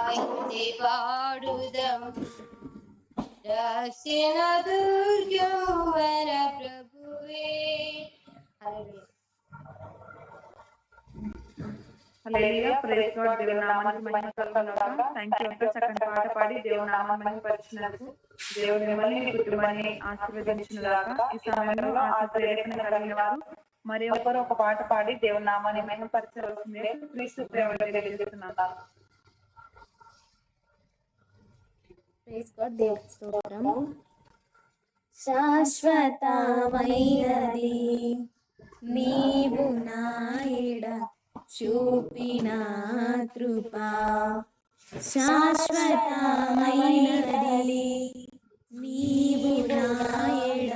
గాయించి పాడుదం రక్షణ దుర్గము మన ప్రభువే. హల్లెలూయా, ప్రైజ్ గాడ్. దేవుని నామానికి మహిమ కలుగుగాక. థాంక్యూ అక్క, చక్కని పాట పాడి దేవుని నామాన్ని మహిమపరిచినందుకు. దేవుడు మిమ్మల్ని మీ కుటుంబాన్ని ఆశీర్వదించునుగాక. ఈ సమయంలో ఆత్మప్రేరేపణ కలిగిన వారు మరి ఒకరు ఒక పాట పాడి దేవుని నామాన్ని మహిమపరచవలసిందే క్రీస్తు ప్రేమలో తెలియజేస్తున్నాను. Praise God. దేవునికి స్తోత్రం. శాశ్వతమైనది నీవు నాయడ చూపిన కృపా, శాశ్వతమైనది నీవు నాయడ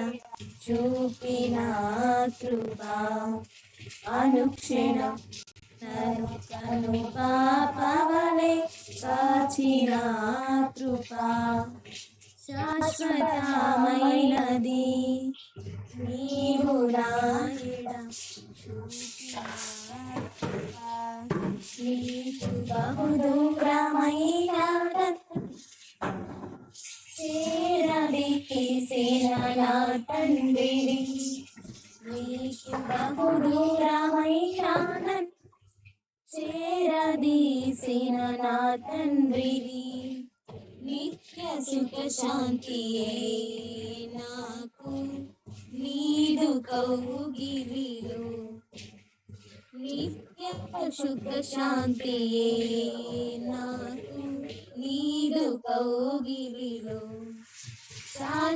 చూపిన కృపా, అనుక్షణం నన్ను కను పాపవలె కాచిన కృపా, శాశ్వతమైనది నీవు నాయడ చూపిన కృపా, నీకు బహుదూరమైన చేరదీసిన నా తండ్రి, నీకు బహుదూరమైన చేరదీసిన నా తండ్రి, నిత్య సుఖ శాంతియే నాకు నీదు కౌగిలిలో, నిత్య సుఖ శాంతియే నాకు నీదు కౌగిలిలో, శాశ్వతమైనది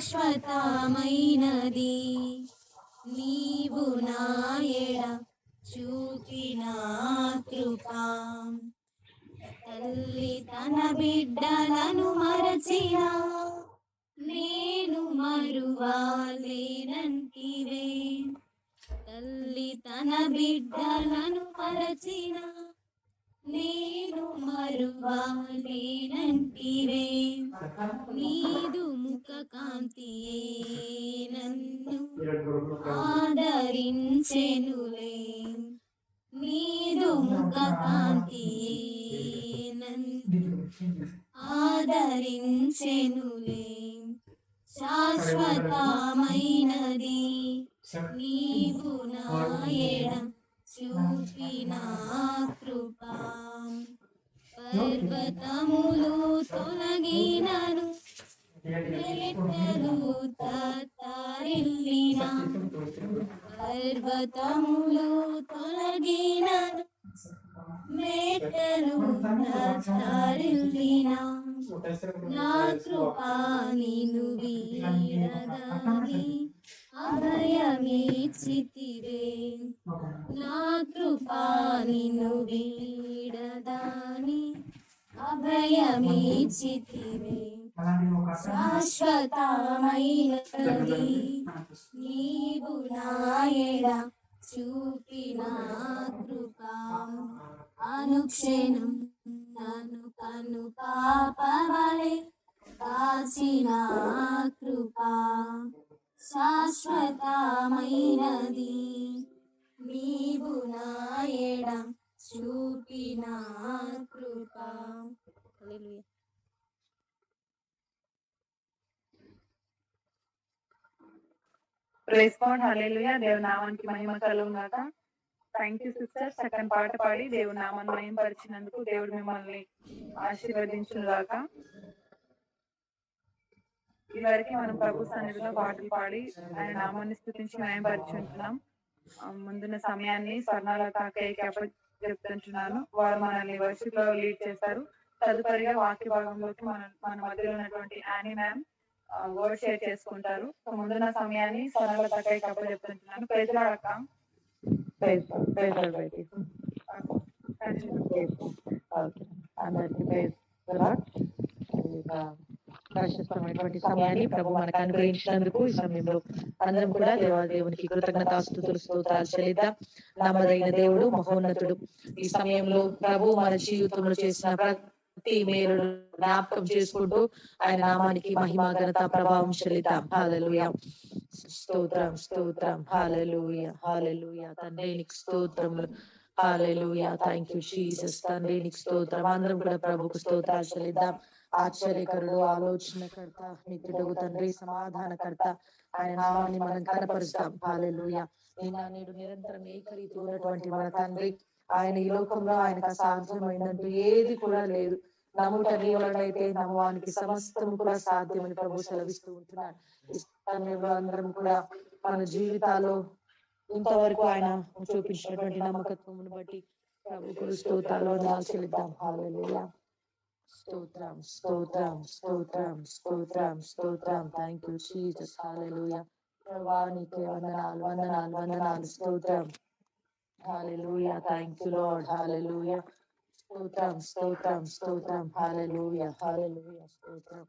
నీవు నాయడ చూపిన కృపా, తల్లి తన బిడ్డలను మరచిన నేను మరువాలేనంటివే, తల్లి తన బిడ్డలను మరచిన నేను మరువాలేనంటివే, నీదు ముఖ కాంతియే నన్ను ఆదరించెనులే, నీదు ముఖ కాంతియే నన్ను ఆదరించెనులే, శాశ్వతమైనది నీవు నాయడ చూపిన కృపా, పర్వతములు తొలగినను మెట్టలు తత్తరిల్లిన, పర్వతములు తొలగినను మెట్టలు తత్తరిల్లిన, నా కృపా నిన్ను వీడగాని అభయమిచ్చితివే, నా కృపా నిన్ను వీడదాని అభయమిచ్చితివే, శాశ్వతమైనది నీవు నాయడ చూపిన కృపా, అనుక్షణం నన్ను కను పాపవలె కాచిన కృపా, శాశ్వతమైనది నీవు నాయడ చూపిన కృపా. హల్లెలూయా. Praise God. హల్లెలూయా, దేవుని నామానికి మహిమ కలుగుగాక. థాంక్యూ సిస్టర్, చక్కని పాట పాడి దేవుని నామాన్ని మహిమపరిచినందుకు. దేవుడు మిమ్మల్ని ఆశీర్వదించునుగాక. ఇదివరకు మనం ప్రభు సన్నిధిలో పాటలు పాడి ఆయన నామాన్ని స్తుతించి మహిమపరిచుంటున్నాం. ముందున్న సమయాన్ని స్వర్ణలత అక్కయ్యకి చెప్తుంటున్నాను. వారు మనల్ని వర్షిప్ లో లీడ్ చేస్తారు. తదుపరిగా వాక్య భాగంలోకి మన మధ్యలో ఉన్నటువంటి యానీ మ్యామ్ వర్డ్ షేర్ చేసుకుంటారు. ముందున్న సమయాన్ని స్వర్ణలత అక్కయ్యకి చెప్తుంటున్నాను. ప్రైజ్ లార్డ్ అక్క. ప్రశస్తమైనటువంటి సమయాన్ని ప్రభు మనకు అనుగ్రహించినందుకు ఈ సమయంలో అందరం కూడా దేవాదేవునికి కృతజ్ఞతాస్తుతులు స్తోత్రాలు చెల్లిద్దాం. నమ్మదైన దేవుడు, మహోన్నతుడు. ఈ సమయంలో ప్రభు మన జీవితంలో చేసిన ప్రతి మేలు జ్ఞాపకం చేసుకుంటూ ఆయన నామానికి మహిమ ఘనత ప్రభావం చెల్లిద్దాం. హల్లెలూయా, స్తోత్రం స్తోత్రం. హల్లెలూయా హల్లెలూయా. తండ్రి నీకు స్తోత్రములు హల్లెలూయా. Thank you Jesus. తండ్రి నీకు స్తోత్రం. అందరం కూడా ప్రభుకు స్తోత్రాలు చెల్లిద్దాం. ఆశ్చర్యకరుడు, ఆలోచనకర్త, నిత్యుడగు తండ్రి, సమాధానకర్త, ఆయన నామాన్ని మనం కనపరుస్తాం. హల్లెలూయా. నిన్న నేడు నిరంతరం ఏకరీతి ఉన్నటువంటి మన తండ్రి, ఆయన ఈ లోకంలో ఆయనకు అసాధ్యమైందంటూ ఏది కూడా లేదు. నమ్ముట నీ వలనైతే నమ్మవానికి సమస్తము కూడా సాధ్యమని ప్రభు సెలవిస్తూ ఉంటున్నాడు. ఈ సమయంలో అందరం కూడా మన జీవితాల్లో ఇంతవరకు ఆయన చూపించినటువంటి నమ్మకత్వమును బట్టి ప్రభుకు స్తోత్రాలు వందనాలు చెల్లిద్దాం. హల్లెలూయా. స్తోత్రం, స్తోత్రం, స్తోత్రం, స్తోత్రం, స్తోత్రం. Thank you Jesus. హల్లెలూయా. ప్రభువా నీకే వందనాలు, వందనాలు, వందనాలు. స్తోత్రం. హల్లెలూయా. Thank you lord. హల్లెలూయా. స్తోత్రం, స్తోత్రం, స్తోత్రం. హల్లెలూయా, హల్లెలూయా. స్తోత్రం.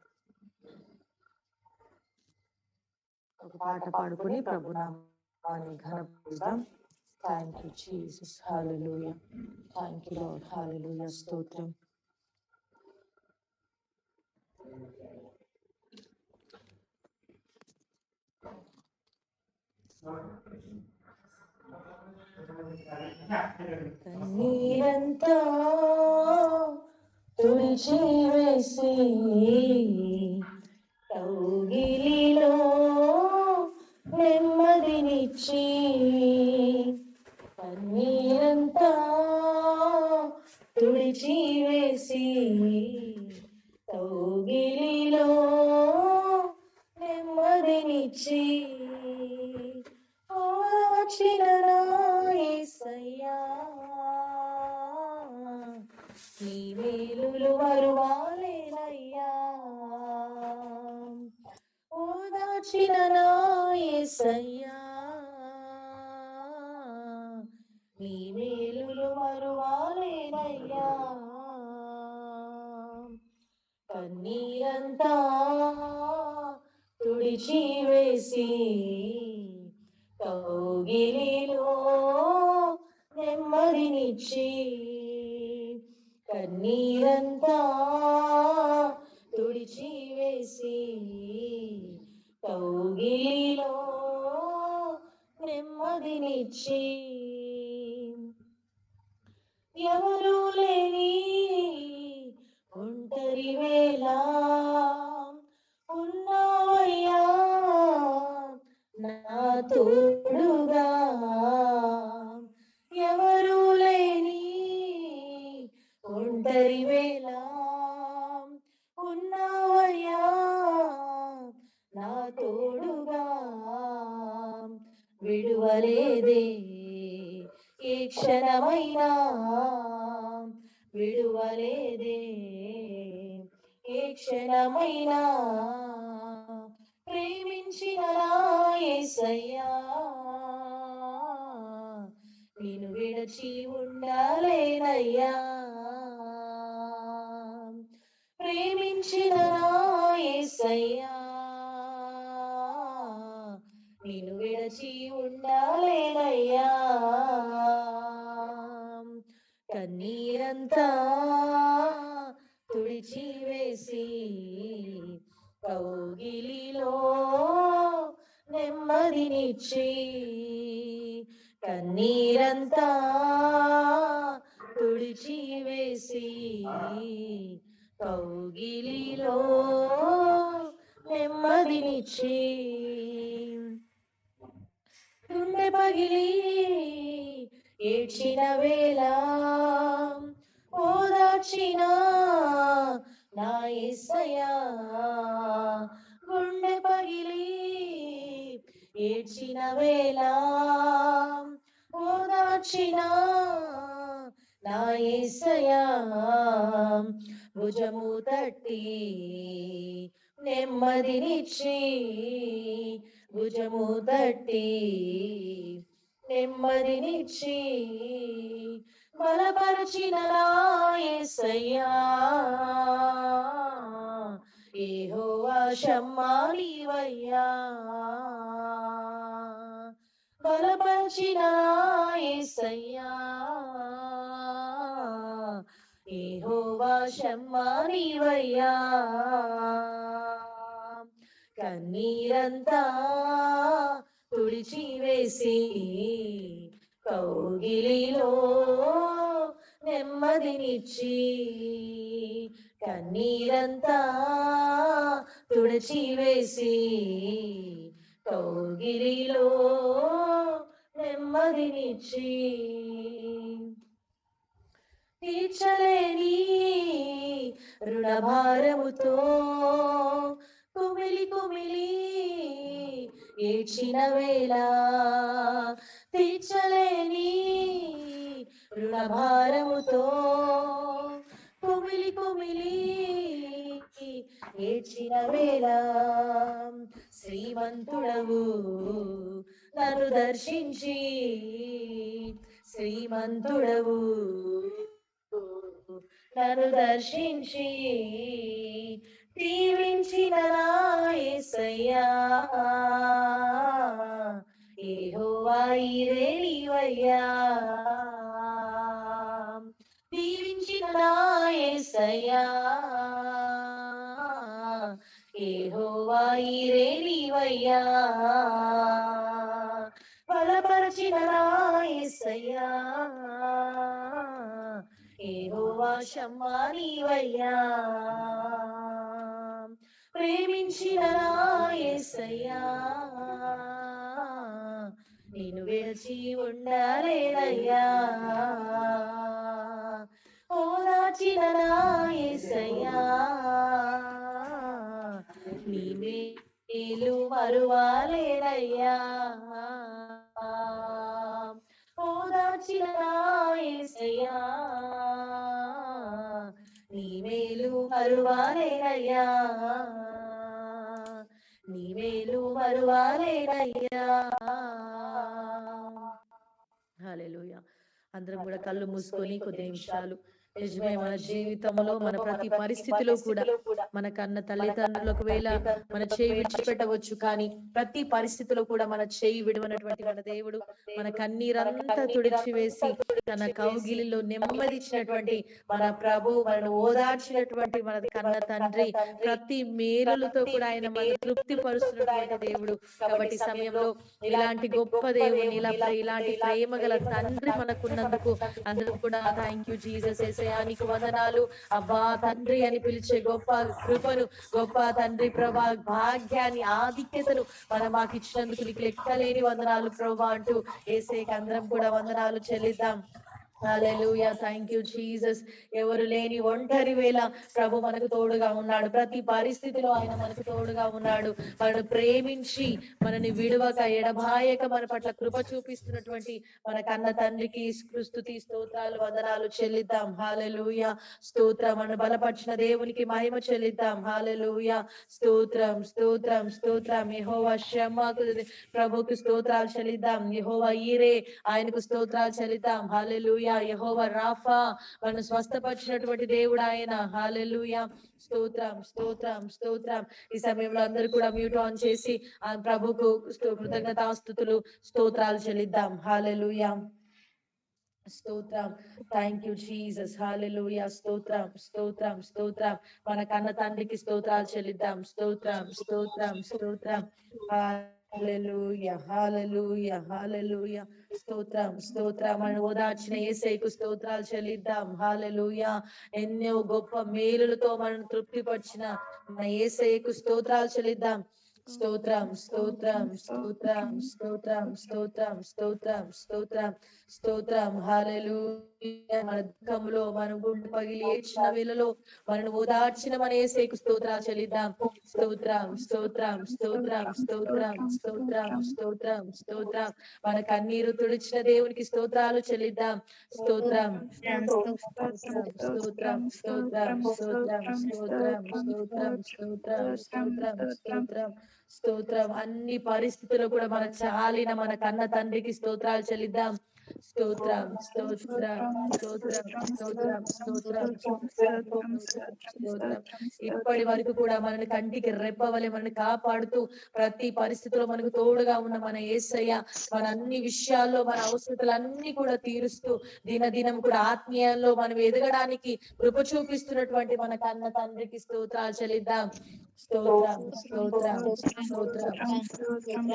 ఒక పాట పాడుకొని ప్రభు నామాన్ని ఘనపరుద్దాం. Thank you Jesus. హల్లెలూయా. Thank you lord. హల్లెలూయా. స్తోత్రం. కన్నీరంతా తుడిచివేసి కౌగిలిలో నెమ్మదినిచ్చి, కన్నీరంతా తుడిచివేసి కౌగిలిలో నెమ్మదినిచ్చి ఓదార్చిన నా యేసయ్యా, నీ మేలులు మరువాలేనయ్యా. ఓదార్చిన నా యేసయ్యా, నీ మేలులు మరువాలేనయ్యా. కన్నీరంతా తుడిచివేసి కౌగిలిలో నెమ్మదినిచ్చి, కన్నీరంతా తుడిచివేసి కౌగిలిలో నెమ్మదినిచ్చి, ఎవరు లేని ఒంటరి వేళ ఉన్నావయ్యా నా తోడుగా, ఎవరు లేని ఒంటరి వేళ ఉన్నావయ్యా నా తోడుగా. విడువలేదే ఏ క్షణమైనా, విడువలేదే ఏ క్షణమైనా. ప్రేమించిన నా యేసయ్యా, నిన్ను విడచి ఉండాలేనయ్యా. ప్రేమించిన నా యేసయ్యా, నిన్ను విడచి ఉండాలేనయ్యా. కన్నీరంతా తుడిచివేసి కౌగిలిలో నెమ్మదినిచ్చి, కన్నీరంతా తుడిచివేసి కౌగిలిలో నెమ్మదినిచ్చి, గుండె పగిలి ఏడ్చిన వేళ ఓదార్చిన నా యేసయ్యా, గుండె పగిలి ఏడ్చిన వేళ ఓదార్చిన నా యేసయ్యా, భుజము తట్టి నెమ్మదినిచ్చి, భుజము తట్టి నెమ్మదినిచ్చి, బలపరచిన నా యేసయ్యా, యెహోవా షమ్మా నీవయ్యా. బలపరచిన యేసయ్యా, యెహోవా షమ్మా నీవయ్యా. కన్నీరంతా తుడిచివేసి కౌగిలిలో నెమ్మదినిచ్చి కన్నీరంతా తుడిచివేసి కౌగిలిలో నెమ్మదినిచ్చి తీర్చలేని రుణభారముతో కుమిలి కుమిలి ఏడ్చిన వేళ తీర్చలేని రుణభారముతో కుమిలి కుమిలి ఏడ్చిన వేళ శ్రీమంతుడవు నన్ను దర్శించి శ్రీమంతుడవు నన్ను దర్శించి దీవించిన నా యేసయ్యా యెహోవా ఈరే నీవయ్యా దీవించిన నా యేసయ్యా యెహోవా ఈరే నీవయ్యా బలపరిచిన నా యేసయ్యా యెహోవా షమ్మా నీవయ్యా ప్రేమించిన నా యేసయ్యా నేను విడిచి ఉండలేనయ్యా ఓదార్చిన నా యేసయ్యా నీ మేలు మరువాలేనయ్యా ఓదార్చిన నా యేసయ్యా నీ మేలు మరువాలేనయ్యా నీ మేలు మరువాలేనయ్యా హల్లెలూయా. అందరం కూడా కళ్ళు మూసుకొని కొద్ది నిమిషాలు నిజమే మన జీవితంలో మన ప్రతి పరిస్థితిలో కూడా మన కన్న తల్లిదండ్రులు ఒకవేళ మన చేయి విడిచిపెట్టవచ్చు, కానీ ప్రతి పరిస్థితిలో కూడా మన చేయి విడవనటువంటి మన దేవుడు మన కన్నీరంతా తుడిచి వేసి తన కౌగిలిలో నెమ్మదిచ్చినటువంటి మన ప్రభు మనను ఓదార్చినటువంటి మన కన్న తండ్రి ప్రతి మేలులతో కూడా ఆయన మన తృప్తి పరుస్తున్నటువంటి దేవుడు. కాబట్టి సమయంలో ఇలాంటి గొప్ప దేవుని ఇలాంటి ప్రేమ గల తండ్రి మనకున్నందుకు అందరూ కూడా థ్యాంక్ యూ జీసస్ నీకు వందనాలు అబ్బా తండ్రి అని పిలిచే గొప్ప కృపను, గొప్ప తండ్రి ప్రభా భాగ్యాన్ని, ఆధిక్యతను మనం మాకు ఇచ్చినందుకు నీకు లెక్కలేని వందనాలు ప్రభా అంటూ యేసేకి అందరం కూడా వందనాలు చెల్లిద్దాం. హల్లెలూయా. Thank you Jesus. ఎవరు లేని ఒంటరి వేళ ప్రభు మనకు తోడుగా ఉన్నాడు. ప్రతి పరిస్థితిలో ఆయన మనకు తోడుగా ఉన్నాడు. మనను ప్రేమించి మనని విడువక ఎడబాయక మన పట్ల కృప చూపిస్తున్నటువంటి మన కన్న తండ్రికి స్తుతి స్తోత్రాలు వందనాలు చెల్లిద్దాం. హల్లెలూయా. స్తోత్రం. మన బలపరిచిన దేవునికి మహిమ చెల్లిద్దాం. హల్లెలూయా. స్తోత్రం స్తోత్రం స్తోత్రం. యెహోవా షమ్మాకు ప్రభుకు స్తోత్రాలు చెల్లిద్దాం. యెహోవా ఈరే ఆయనకు స్తోత్రాలు చెల్లిద్దాం. హల్లెలూయా. యెహోవా రాఫా మనను స్వస్థపరిచినటువంటి దేవుడు ఆయన. హల్లెలూయా. స్తోత్రం స్తోత్రం స్తోత్రం. ఈ సమయంలో అందరూ కూడా మ్యూట్ ఆన్ చేసి ఆ ప్రభుకు కృతజ్ఞతాస్తుతులు స్తోత్రాలు చెల్లిద్దాం. హల్లెలూయా. స్తోత్రం. Thank you Jesus. హల్లెలూయా. స్తోత్రం స్తోత్రం స్తోత్రం. మన కన్న తండ్రికి స్తోత్రాలు చెల్లిద్దాం. స్తోత్రం స్తోత్రం స్తోత్రం. హల్లెలూయా హల్లెలూయా హల్లెలూయా. స్తోత్రం స్తోత్రం. మనం ఓదార్చిన యేసయ్యకు స్తోత్రాలు చెల్లిద్దాం. హల్లెలూయా. ఎన్నో గొప్ప మేలులతో మనం తృప్తిపరిచిన మన యేసయ్యకు స్తోత్రాలు చెల్లిద్దాం. స్తోత్రం స్తోత్రం స్తోత్రం స్తోత్రం స్తోత్రం స్తోత్రం స్తోత్రం స్తోత్రం. హల్లెలూయా. మన దుఃఖంలో మనం గుండె పగిలి ఏడ్చిన వేళలో మనను ఓదార్చిన మన యేసయ్యకు స్తోత్రాలు చెల్లిద్దాం. స్తోత్రం స్తోత్రం స్తోత్రం స్తోత్రం స్తోత్రం స్తోత్రం స్తోత్రం. మన కన్నీరు తుడిచిన దేవునికి స్తోత్రాలు చెల్లిద్దాం. స్తోత్రం స్తోత్రం స్తోత్రం స్తోత్రం స్తోత్రం స్తోత్రం స్తోత్రం స్తోత్రం స్తోత్రం స్తోత్రం. అన్ని పరిస్థితుల్లో కూడా మన చాలిన మన కన్న తండ్రికి స్తోత్రాలు చెల్లిద్దాం. స్తోత్రం స్తోత్రం స్తోత్రం స్తోత్రం స్తోత్రం స్తోత్రం. ఇప్పటి వరకు కూడా మనని కంటికి రెప్పవలె మనని కాపాడుతూ ప్రతి పరిస్థితిలో మనకు తోడుగా ఉన్న మన యేసయ్య మన అన్ని విషయాల్లో మన అవసరతలన్నీ కూడా తీరుస్తూ దినదినం కూడా ఆత్మీయంలో మనం ఎదగడానికి కృప చూపిస్తున్నటువంటి మన కన్న తండ్రికి స్తోత్రాలు చెల్లిద్దాం. స్తోత్రం స్తోత్రం స్తోత్రం స్తోత్రం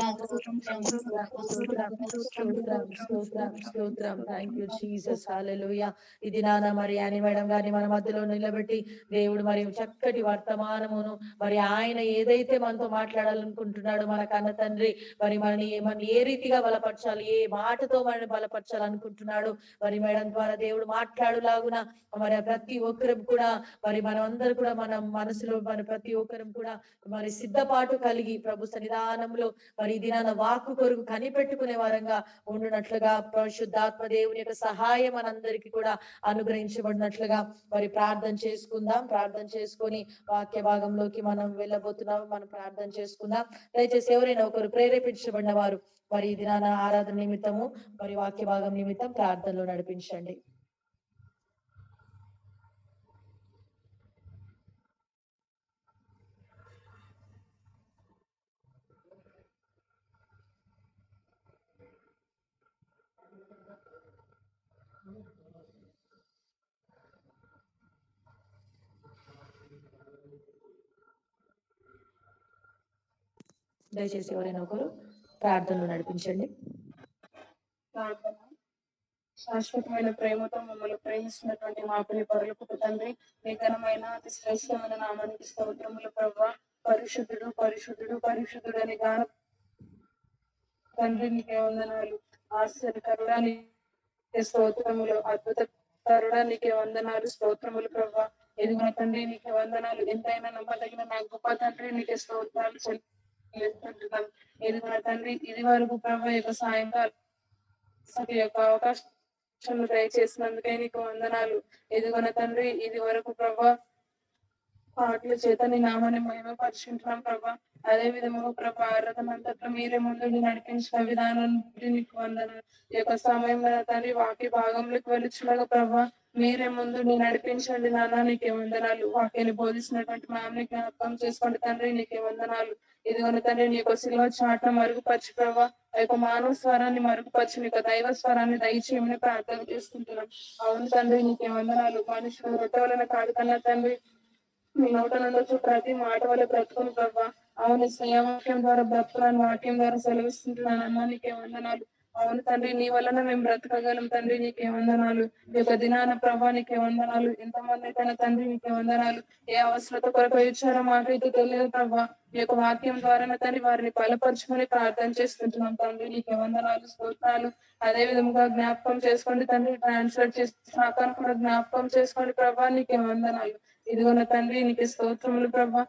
స్తోత్రం స్తోత్రం స్తోత్రం. Thank you Jesus. హల్లెలూయా. ఇది నాన్న మరి యాని మేడం గారిని మన మధ్యలో నిలబెట్టి దేవుడు మరి చక్కటి వర్తమానమును మరి ఆయన ఏదైతే మనతో మాట్లాడాలనుకుంటున్నాడో మన కన్న తండ్రి మరి మనని ఏ రీతిగా బలపరచాలి, ఏ మాటతో మనని బలపరచాలనుకుంటున్నాడు మరి మేడం ద్వారా దేవుడు మాట్లాడులాగున మరి ప్రతి ఒక్కరం కూడా మరి మనం అందరూ కూడా మన మనసులో మన ప్రతి ఒక్కరం కూడా మరి సిద్ధపాటు కలిగి ప్రభు సన్నిధానంలో మరి ఇది నా వాక్కు కొరకు కనిపెట్టుకునే వారంగా ఉండునట్లుగా పరిశుద్ధాత్మ దేవుని యొక్క సహాయం మనందరికీ కూడా అనుగ్రహించబడినట్లుగా మరి ప్రార్థన చేసుకుందాం. ప్రార్థన చేసుకొని వాక్య భాగంలోకి మనం వెళ్ళబోతున్నాం. మనం ప్రార్థన చేసుకుందాం. దయచేసి ఎవరైనా ఒకరు ప్రేరేపించబడిన వారు మరి ఇది నా ఆరాధన నిమిత్తము మరి వాక్య భాగం నిమిత్తం ప్రార్థనలో నడిపించండి. దయచేసి ఎవరైనా ఒకరు ప్రార్థనలు నడిపించండి. ప్రార్థన. శాశ్వతమైన ప్రేమతో మమ్మల్ని ప్రేమిస్తున్నటువంటి మా ప్రియ పరలోకపు తండ్రి, మీ ఘనమైన అతి శ్రేష్టమైన నామానికి స్తోత్రములు ప్రభువా. పరిశుద్ధుడు పరిశుద్ధుడు పరిశుద్ధుడు అని గాన తండ్రి నీకే వందనాలు. ఆశ్చర్యకరుడా నీకే స్తోత్రములు. అద్భుత కరుడా నీకే వందనాలు, స్తోత్రములు ప్రభువా. ఎదుగున తండ్రి నీకే వందనాలు. ఎంతైనా నమ్మదగిన నా గొప్ప తండ్రి నీకే స్తోత్రాలు చెల్లిస్తున్నాం. ఎదుగున తండ్రి ఇది వరకు ప్రభు యొక్క సాయంకాలం యొక్క అవకాశం దయచేసినందుకే నీకు వందనాలు. ఎదుగున తండ్రి ఇది వరకు ప్రభా పాటల చేత నీ నామాన్ని మహిమపరుచుకుంటున్నాం ప్రభా. అదే విధముగా ప్రభా ఆరాధన అంతట్లో మీరే ముందు నడిపించిన విధానం నీకు వందనాలు. ఈ యొక్క సమయంలో తండ్రి వాక్య భాగంలోకి వెళ్ళిచుండగా ప్రభా మీరే ముందు నడిపించండి నాన్న, నీకే వందనాలు. వాక్యాన్ని బోధిస్తున్నటువంటి మామని జ్ఞాపకం చేసుకోండి తండ్రి, నీకే వందనాలు. ఇదిగోని తండ్రి నీ యొక్క శిలువ చాట్ల మరుగుపరిచి ప్రభా ఆ యొక్క మానవ స్వరాన్ని మరుగుపరిచి నీ యొక్క దైవ స్వరాన్ని దయచేయమని ప్రార్థన చేసుకుంటున్నాం. అవును తండ్రి నీకే వందనాలు. మనుషులు రొట్టె వలన కాదు కన్నా తండ్రి మీ నోట నుండి ప్రతి మాట వల్ల బ్రతుకుని ప్రభా. అవును స్వయవాక్యం ద్వారా బ్రతుకులను వాక్యం ద్వారా సెలవిస్తుంటున్నాను అన్న, నీకే వందనాలు. అవును తండ్రి నీ వలన మేము బ్రతకగలం తండ్రి, నీకే వందనాలు. ఈ యొక్క దినాన ప్రభా నీకే వందనాలు. ఎంతమంది అయితే తండ్రి నీకే వందనాలు. ఏ అవసరత కొరకు ఇచ్చారో మాకైతే తెలియదు ప్రభా. ఈ యొక్క వాక్యం ద్వారా తండ్రి వారిని బలపరుచుకొని ప్రార్థన చేస్తుంటున్నాం తండ్రి, నీకే వందనాలు, స్తోత్రాలు. అదే విధంగా జ్ఞాపకం చేసుకోండి తండ్రి, ట్రాన్స్లేట్ చేసిన కూడా జ్ఞాపకం చేసుకోండి ప్రభా, నీకే వందనాలు. ఇదిగోన తండ్రి నీకు స్తోత్రములు ప్రభా.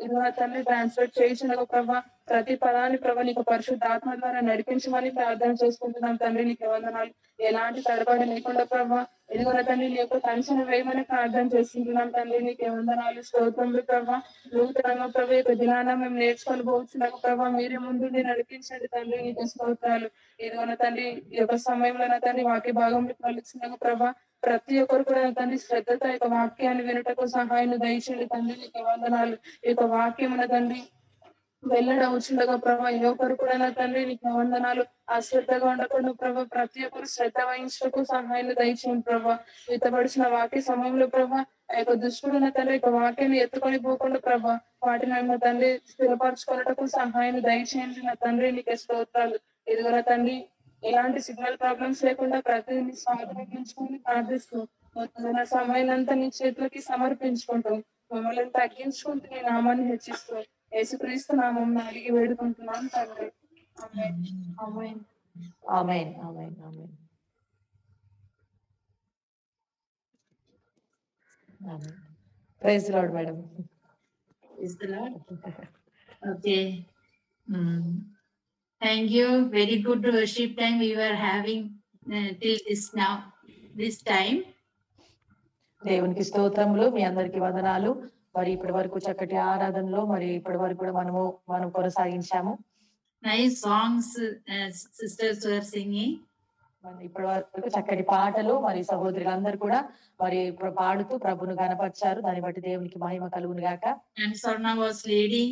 ఇదిగో తండ్రి ట్రాన్స్లేట్ చేయించిన ప్రభా ప్రతి పదాన్ని ప్రభా నీకు పరిశుద్ధాత్మ ద్వారా నడిపించమని ప్రార్థన చేసుకుంటున్నాం తండ్రి, నీకు వందనాలు. ఎలాంటి తడబడి లేకుండా ప్రభా ఇదిగో తండ్రి నీ యొక్క టెన్షన్ వేయమని ప్రార్థన చేసుకుంటున్నాం తండ్రి, నీకు వందనాలు, స్తోత్రములు ప్రభా. నూతనంగా ప్రభా యొక్క దినాన మేము నేర్చుకొని పోతున్నాం ప్రభా, మీరే ముందు నడిపించండి తండ్రి, నీకు స్తోత్రాలు. ఇదిగోన తండ్రి ఈ యొక్క సమయంలో తండ్రి వాక్య భాగంలో కలుస్తున్నాము ప్రభా. ప్రతి ఒక్కరు కూడా తండ్రి శ్రద్ధతో ఈ యొక్క వాక్యాన్ని వినటకు సహాయం దయచేయండి తండ్రి, నీకు వందనాలు. ఈ యొక్క వాక్యం తండ్రి వెళ్ళడవుచుండగా ప్రభా ఏ ఒక్కరు కూడా నా తండ్రి నీకు వందనాలు. అశ్రద్ధగా ఉండకుండా ప్రభా ప్రతి ఒక్కరు శ్రద్ధ వహించటకు సహాయాన్ని దయచేయండి ప్రభా. విత్తబడిచిన వాక్య సమయంలో ప్రభా ఆ యొక్క దుష్టుడు నా తండ్రి యొక్క వాక్యాన్ని ఎత్తుకొని పోకుండా ప్రభా వాటిని నా తండ్రి స్థిరపరచుకున్నటకు సహాయాన్ని దయచేయండి నా తండ్రి, నీకు స్తోత్రాలు. ఇదిగో నా తండ్రి ఎలాంటి సిగ్నల్ ప్రాబ్లమ్స్ లేకుండా ప్రతిదీ సాధనించుకొని ప్రార్థిస్తూ నా సమయాన్నంతా నీ చేతులకి సమర్పించుకుంటూ మమ్మల్ని తగ్గించుకుంటూ నీ నామాన్ని హెచ్చిస్తూ యేసుక్రీస్తు నామం అడిగి వేడుకుంటున్నాను తండ్రి, ఆమేన్. ఆమేన్ ఆమేన్ ఆమేన్ ఆమేన్ ఆమేన్. Praise the lord madam. Is the Lord? Okay. Thank you. Very good worship time we were having till this time. దేవునికి స్తోత్రములు. మీ అందరికి వందనాలు. మరి ఇప్పటి వరకు చక్కటి ఆరాధనలో మరి ఇప్పటి వరకు కూడా మనం కొనసాగించాము. Nice songs sisters were singing. ఇప్పటి వరకు చక్కటి పాటలు మరి సహోదరులందరూ కూడా మరి పాడుతూ ప్రభును గణపరిచారు. దాన్ని బట్టి దేవునికి మహిమ కలుగును గాక. And Sarna was leading.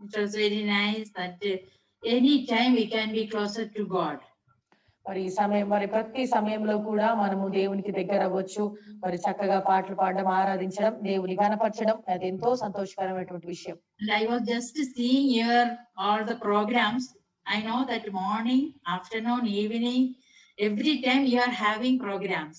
It was very nice that any time we can be closer to God. మరి ఈ సమయం మరి ప్రతి సమయంలో కూడా మనము దేవునికి దగ్గర అవ్వచ్చు. మరి చక్కగా పాటలు పాడడం, ఆరాధించడం, దేవుని గణపరచడం అది ఎంతో సంతోషకరమైనటువంటి విషయం. And I was just seeing here all the programs I know that morning, afternoon, evening, every time you are having programs.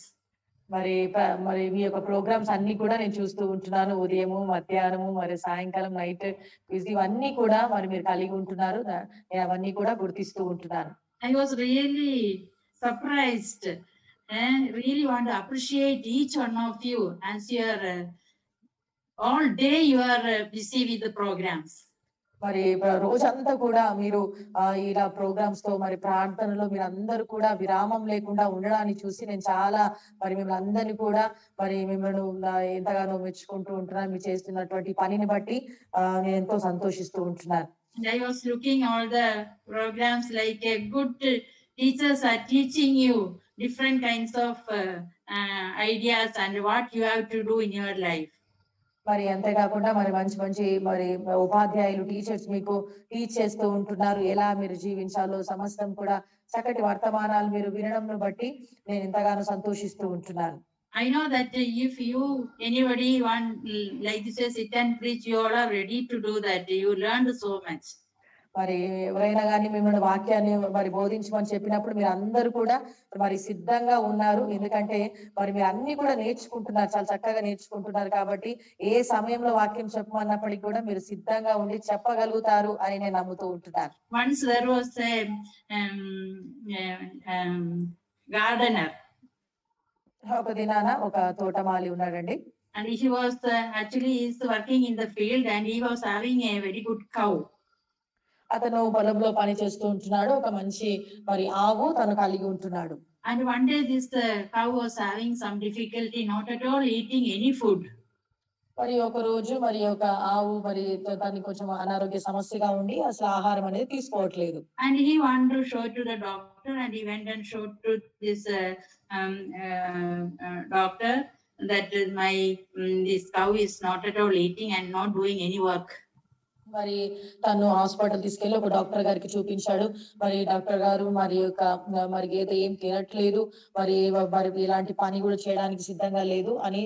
మరి మీ యొక్క ప్రోగ్రామ్స్ అన్ని కూడా నేను చూస్తూ ఉంటున్నాను. ఉదయము, మధ్యాహ్నము, మరి సాయంకాలం, నైట్ క్విజ్ ఇవన్నీ కూడా మరి మీరు కలిగి ఉంటున్నారు. నేను అవన్నీ కూడా గుర్తిస్తూ ఉంటున్నాను. I was really surprised and really want to appreciate each one of you as you are all day you are busy with the programs. మరి రోజంతా కూడా మీరు ఇలా ప్రోగ్రామ్స్ తో మరి ప్రార్థనలో మీరు అందరూ కూడా విరామం లేకుండా ఉండడాన్ని చూసి నేను చాలా మరి మిమ్మల్ని అందరినీ కూడా మరి మిమ్మల్ని ఎంతగానో మెచ్చుకుంటూ ఉంటున్నాను. మీరు చేస్తున్నటువంటి పనిని బట్టి నేను ఎంతో సంతోషిస్తూ ఉంటున్నాను. And I was looking all the programs like a good teachers are teaching you different kinds of ideas and what you have to do in your life. మరి అంతేకాకుండా మరి మంచి మంచి మరి ఉపాధ్యాయులు టీచర్స్ మీకు టీచ్ చేస్తూ ఉంటున్నారు. ఎలా మీరు జీవించాలో సమస్తం కూడా చక్కటి వర్తమానాలు మీరు వినడంను బట్టి నేను ఎంతగానో సంతోషిస్తూ ఉంటున్నాను. I know that if you anybody want like this sit and preach, you all are ready to do that. You learned so much. మరి ఎవరైనా కానీ మిమ్మల్ని వాక్యాన్ని మరి బోధించమని చెప్పినప్పుడు మీరు అందరూ కూడా మరి సిద్ధంగా ఉన్నారు. ఎందుకంటే మరి మీరు అన్ని కూడా నేర్చుకుంటున్నారు, చాలా చక్కగా నేర్చుకుంటున్నారు. కాబట్టి ఏ సమయంలో వాక్యం చెప్పమన్నప్పటికీ కూడా మీరు సిద్ధంగా ఉండి చెప్పగలుగుతారు అని నేను నమ్ముతూ ఉంటున్నాను. Once there was a gardener. ఒక దినాన ఒక తోటమాలి ఉన్నాడండి. And he was actually is working in the field and he was having a very good cow. అతను పొలంలో పని చేస్తూ ఉంటున్నాడు. ఒక మంచి మరి ఆవు తను కలిగి ఉంటున్నాడు. And one day this cow was having some difficulty, not at all eating any food. మరి ఒక రోజు మరి ఒక ఆవు మరి దానికి కొంచెం అనారోగ్య సమస్యగా ఉండి అసలు ఆహారం అనేది తీసుకోవట్లేదు. And he wanted to show to the doctor and he went and showed to this doctor that this cow is not at all eating and not doing any work. మరి తను హాస్పిటల్ తీసుకెళ్లి ఒక డాక్టర్ గారికి చూపించాడు. మరి doctor గారు మరి మరి గేదె ఏం తినట్లేదు, మరి ఇలాంటి పని కూడా చేయడానికి సిద్ధంగా లేదు అని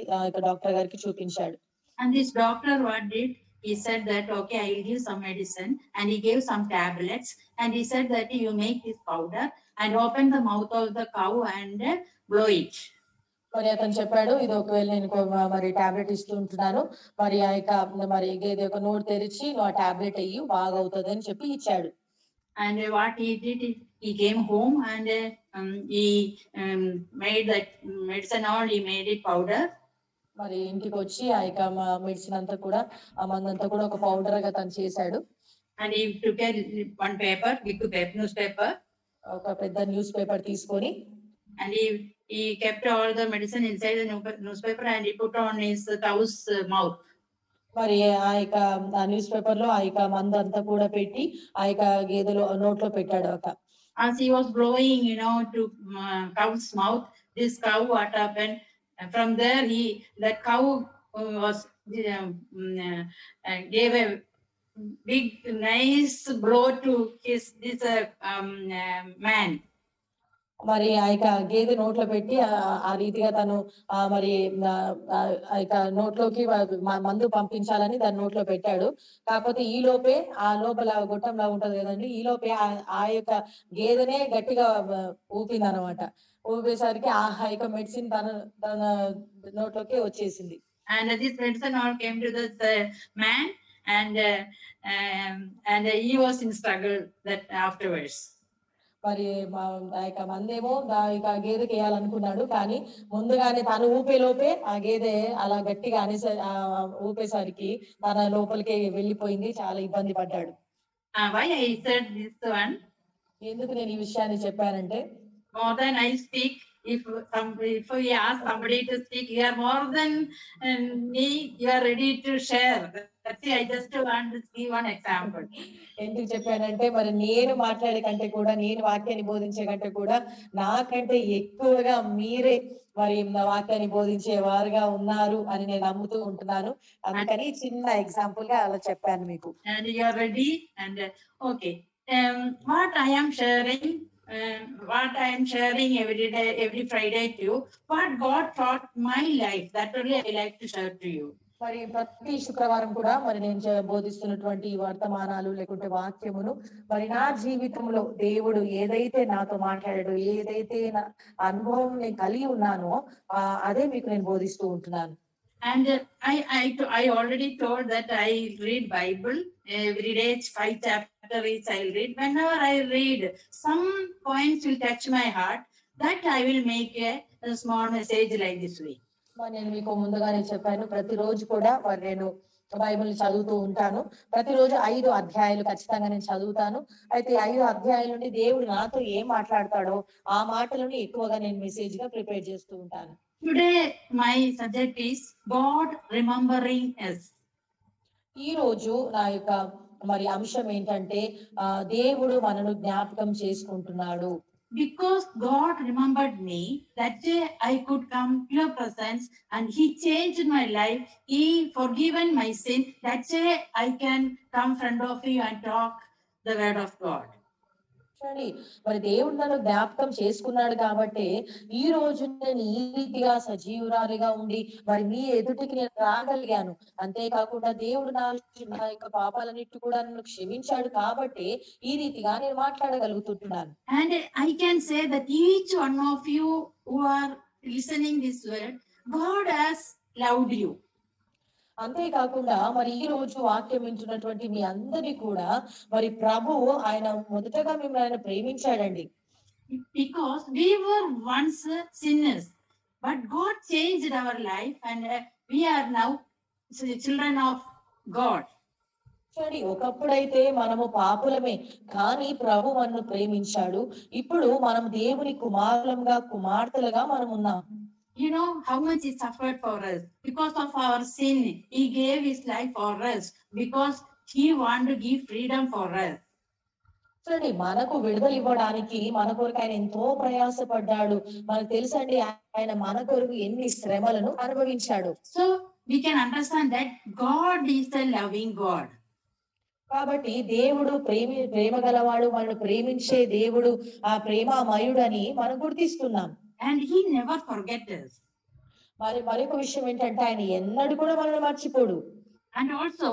డాక్టర్ గారికి చూపించాడు. And this doctor what did? He said that okay, I will give some medicine, and he gave some tablets, and he said that you make this powder and open the mouth of the cow and blow it. మరి అతను చెప్పాడు, ఇది ఒకవేళ నేను మరి tablet ఇస్తూ ఉంటున్నాను, మరి ఆ యొక్క మరి గేదె యొక్క నోరు తెరిచి నువ్వు ఆ టాబ్లెట్ అయ్యి బాగా అవుతుంది అని చెప్పి ఇచ్చాడు. And what he did, he came home and he made that medicine all, he made it powder. మరి ఇంటికి వచ్చి ఆ యొక్క మెడిసిన్ అంతా కూడా ఆ మందంతా కూడా ఒక పౌడర్ గా తను చేశాడు. And he took one paper, big newspaper. ఒక పెద్ద న్యూస్ పేపర్ తీసుకొని and he kept all the medicine inside the newspaper and he put on his cow's mouth. మరి ఆ యొక్క న్యూస్ పేపర్ లో ఆ యొక్క మందు అంతా కూడా పెట్టి ఆ యొక్క గేదెలో నోట్లో పెట్టాడు. As he was blowing, to cow's mouth, this cow what happened? From there, that cow was gave a big nice blow to this man. మరి ఆ యొక్క గేదె నోట్లో పెట్టి ఆ రీతిగా తను మరి ఆ యొక్క నోట్లోకి మందు పంపించాలని దాని నోట్లో పెట్టాడు. కాకపోతే ఈ లోపే ఆ లోపల గొట్టంలా ఉంటది కదండి, ఈ లోపే ఆ యొక్క గేదెనే గట్టిగా ఊపింది అనమాట. ఊపేసరికి ఆ యొక్క మెడిసిన్ తన నోట్లోకి వచ్చేసింది. And this medicine all came to this man and he was in struggle that afterwards. మరి ఆ యొక్క మందేమో గేదెకి వేయాలనుకున్నాడు, కానీ ముందుగానే తను ఊపే లోపే ఆ గేదె అలా గట్టిగా ఊపేసరికి తన లోపలికి వెళ్ళిపోయింది. చాలా ఇబ్బంది పడ్డాడు. Why I said this one? ఎందుకు నేను ఈ విషయాన్ని చెప్పానంటే, more than I speak, if we ask somebody to speak, you are more than me, you are ready to share. That's it. I just want to give one example. ఎందుకు చెప్పానంటే, మరి నేను మాట్లాడే కంటే కూడా, నేను వాక్యాన్ని బోధించే కంటే కూడా నాకంటే ఎక్కువగా మీరే మరి వాక్యాన్ని బోధించే వారుగా ఉన్నారు అని నేను నమ్ముతూ ఉంటున్నాను. అందుకని చిన్న ఎగ్జాంపుల్ గా అలా చెప్పాను మీకు. And you are ready and okay. What I am sharing every day, every Friday to you, what God taught my life, that only I like to share to you. మరి ప్రతి శుక్రవారం కూడా మరి నేను బోధిస్తున్నటువంటి ఈ వర్తమానాలు లేకుంటే వాక్యమును మరి నా జీవితంలో దేవుడు ఏదైతే నాతో మాట్లాడాడో, ఏదైతే నా అనుభవం నేను కలిగి ఉన్నానో అదే మీకు నేను బోధిస్తూ ఉంటున్నాను. And I already told that I read Bible every day. 5 chapters I'll read. Whenever I read, some points will touch my heart. That I will make a small message like this way. నేను మీకు ముందుగానే చెప్పాను, ప్రతిరోజు కూడా మరి నేను Bible చదువుతూ ఉంటాను. ప్రతిరోజు 5 అధ్యాయాలు ఖచ్చితంగా నేను చదువుతాను. అయితే 5 అధ్యాయాల నుండి దేవుడు నాతో ఏం మాట్లాడతాడో ఆ మాటలను ఎక్కువగా నేను మెసేజ్ గా ప్రిపేర్ చేస్తూ ఉంటాను. Today my subject is God remembering us. ఈ రోజు నా యొక్క మరి అంశం ఏంటంటే దేవుడు మనను జ్ఞాపకం చేసుకుంటున్నాడు. Because God remembered me, that day I could come to your presence and He changed my life. He forgiven my sin. That day I can come in front of you and talk the word of God. మరి దేవుడు నన్ను జ్ఞాపకం చేసుకున్నాడు కాబట్టి ఈ రోజు నేను ఈ రీతిగా సజీవురాలిగా ఉండి మరి మీ ఎదుటికి నేను రాగలిగాను. అంతేకాకుండా దేవుడు నా యొక్క పాపాలన్నిటి కూడా నన్ను క్షమించాడు కాబట్టి ఈ రీతిగా నేను మాట్లాడగలుగుతున్నాను. And I can say that each one of you who are listening this word, God has loved you. అంతేకాకుండా మరి ఈ రోజు వాక్యం వింటున్నటువంటి మీ అందరినీ కూడా మరి ప్రభువు ఆయన మొదటగా మిమ్మల్ని ఆయన ప్రేమించాడండి. Because we were once sinners, but God changed our life and we are now children of God. చూడండి, ఒకప్పుడైతే మనము పాపులమే, కానీ ప్రభు మనను ప్రేమించాడు. ఇప్పుడు మనం దేవుని కుమారులుగా కుమార్తెలుగా మనం ఉన్నాం. You know how much He suffered for us because of our sin. He gave His life for us because He wanted to give freedom for us. చూడండి, మనకు విడుదల ఇవ్వడానికి మన కొరకు ఆయన ఎంతో ప్రయాసపడ్డాడు. మనకు తెలుసండి, ఆయన మన కొరకు ఎన్ని శ్రమలను అనుభవించాడు. So we can understand that God is a loving God. కాబట్టి దేవుడు ప్రేమ గలవాడు, మనల్ని ప్రేమించే దేవుడు, ఆ ప్రేమామయుడని మనం గుర్తిస్తున్నాం. And He never forgets us. మరొక విషయం ఏంటంటే ఆయన ఎన్నడూ కూడా మనల్ని మర్చిపోడు. And also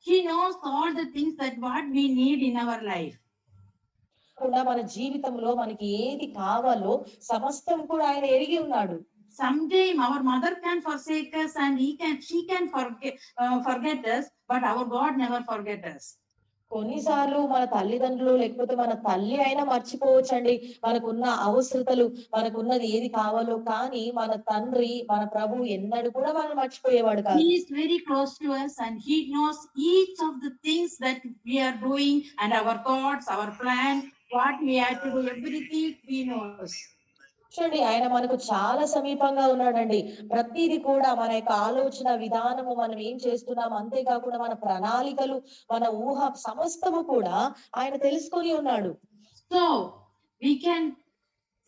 He knows all the things that what we need in our life. మన జీవితంలో మనకి ఏది కావాలో సమస్తం కూడా ఆయన ఎరిగి ఉన్నాడు. Sometime our mother can forsake us and she can forget us, but our God never forget us. కొన్నిసార్లు మన తల్లిదండ్రులు లేకపోతే మన తల్లి అయినా మర్చిపోవచ్చండి మనకున్న అవసరతలు, మనకున్నది ఏది కావాలో. కానీ మన తండ్రి, మన ప్రభు ఎన్నడూ కూడా మనం మర్చిపోయేవాడు కాదు. He is very close to us and He knows each of the things that we are doing and our thoughts, our plans, what we have to do, everything He knows. చూడండి, ఆయన మనకు చాలా సమీపంగా ఉన్నాడండి. ప్రతిది కూడా మన యొక్క ఆలోచన విధానము, మనం ఏం చేస్తున్నాం, అంతేకాకుండా మన ప్రణాళికలు, మన ఊహ సమస్తము కూడా ఆయన తెలుసుకొని ఉన్నాడు. So we can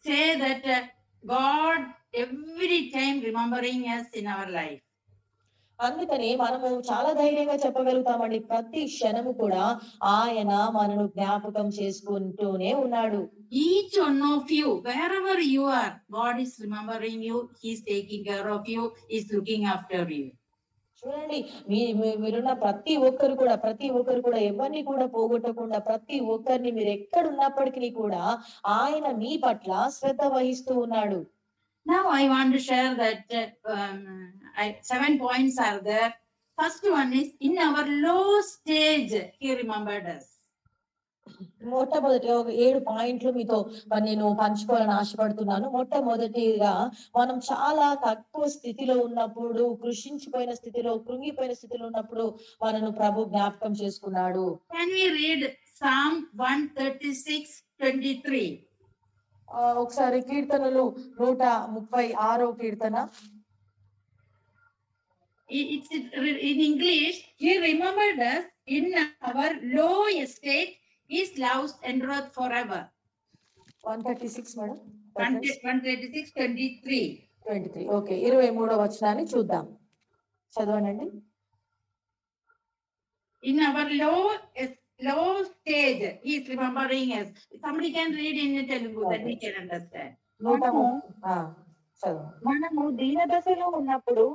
say that God every time remembering us in our life. అందుకని మనము చాలా ధైర్యంగా చెప్పగలుగుతామండి, ప్రతి క్షణము కూడా ఆయన మనను జ్ఞాపకం చేసుకుంటూనే ఉన్నాడు. Each one of you, wherever you are, God is remembering you. He is taking care of you. He is looking after you. చూడండి, మీరున్న ప్రతి ఒక్కరు కూడా ఎవరిని కూడా పోగొట్టకుండా ప్రతి ఒక్కరిని మీరు ఎక్కడున్నప్పటికీ కూడా ఆయన మీ పట్ల శ్రద్ధ వహిస్తూ ఉన్నాడు. Now I want to share that 7 points are there. First one is, in our low stage, He remembered us. మొట్టమొదటి 7 పాయింట్లు మీతో నేను పంచుకోవాలని ఆశపడుతున్నాను. మొట్టమొదటిగా మనం చాలా తక్కువ స్థితిలో ఉన్నప్పుడు, కృషించిపోయిన స్థితిలో, కృంగిపోయిన స్థితిలో ఉన్నప్పుడు మనను ప్రభు జ్ఞాపకం చేసుకున్నాడు. Can we read Psalm 136:23? ఒకసారి కీర్తనలు 136వ కీర్తన. It's in English. He remembered us in our low estate. His love endureth forever. 136 madam. 136:23. 23. Okay, 23వ వచనాన్ని చూద్దాం. చదవండి. In our low stage, He is remembering us. Somebody can read in Telugu, that we can understand. మనము దీన దశలో ఉన్నప్పుడు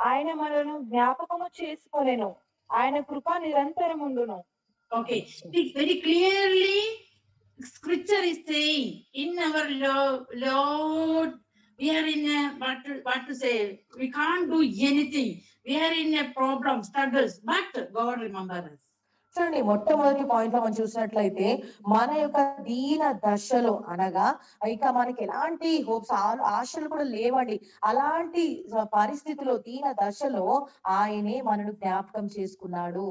ఆయన మనను జ్ఞాపకము చేసుకొనెను, ఆయన కృప నిరంతరముండును. Okay, very clearly, Scripture is saying in our Lord, we are in a what to say? We can't do anything. We are in a problem, struggles, but God remembers us. చూడండి, మొట్టమొదటి పాయింట్ లో మనం చూసినట్లయితే మన యొక్క దీన దశలో అనగా ఇక మనకి ఎలాంటి హోప్స్ ఆశలు కూడా లేవండి, అలాంటి పరిస్థితిలో దీన దశలో ఆయనే మనను జ్ఞాపకం చేసుకున్నాడు.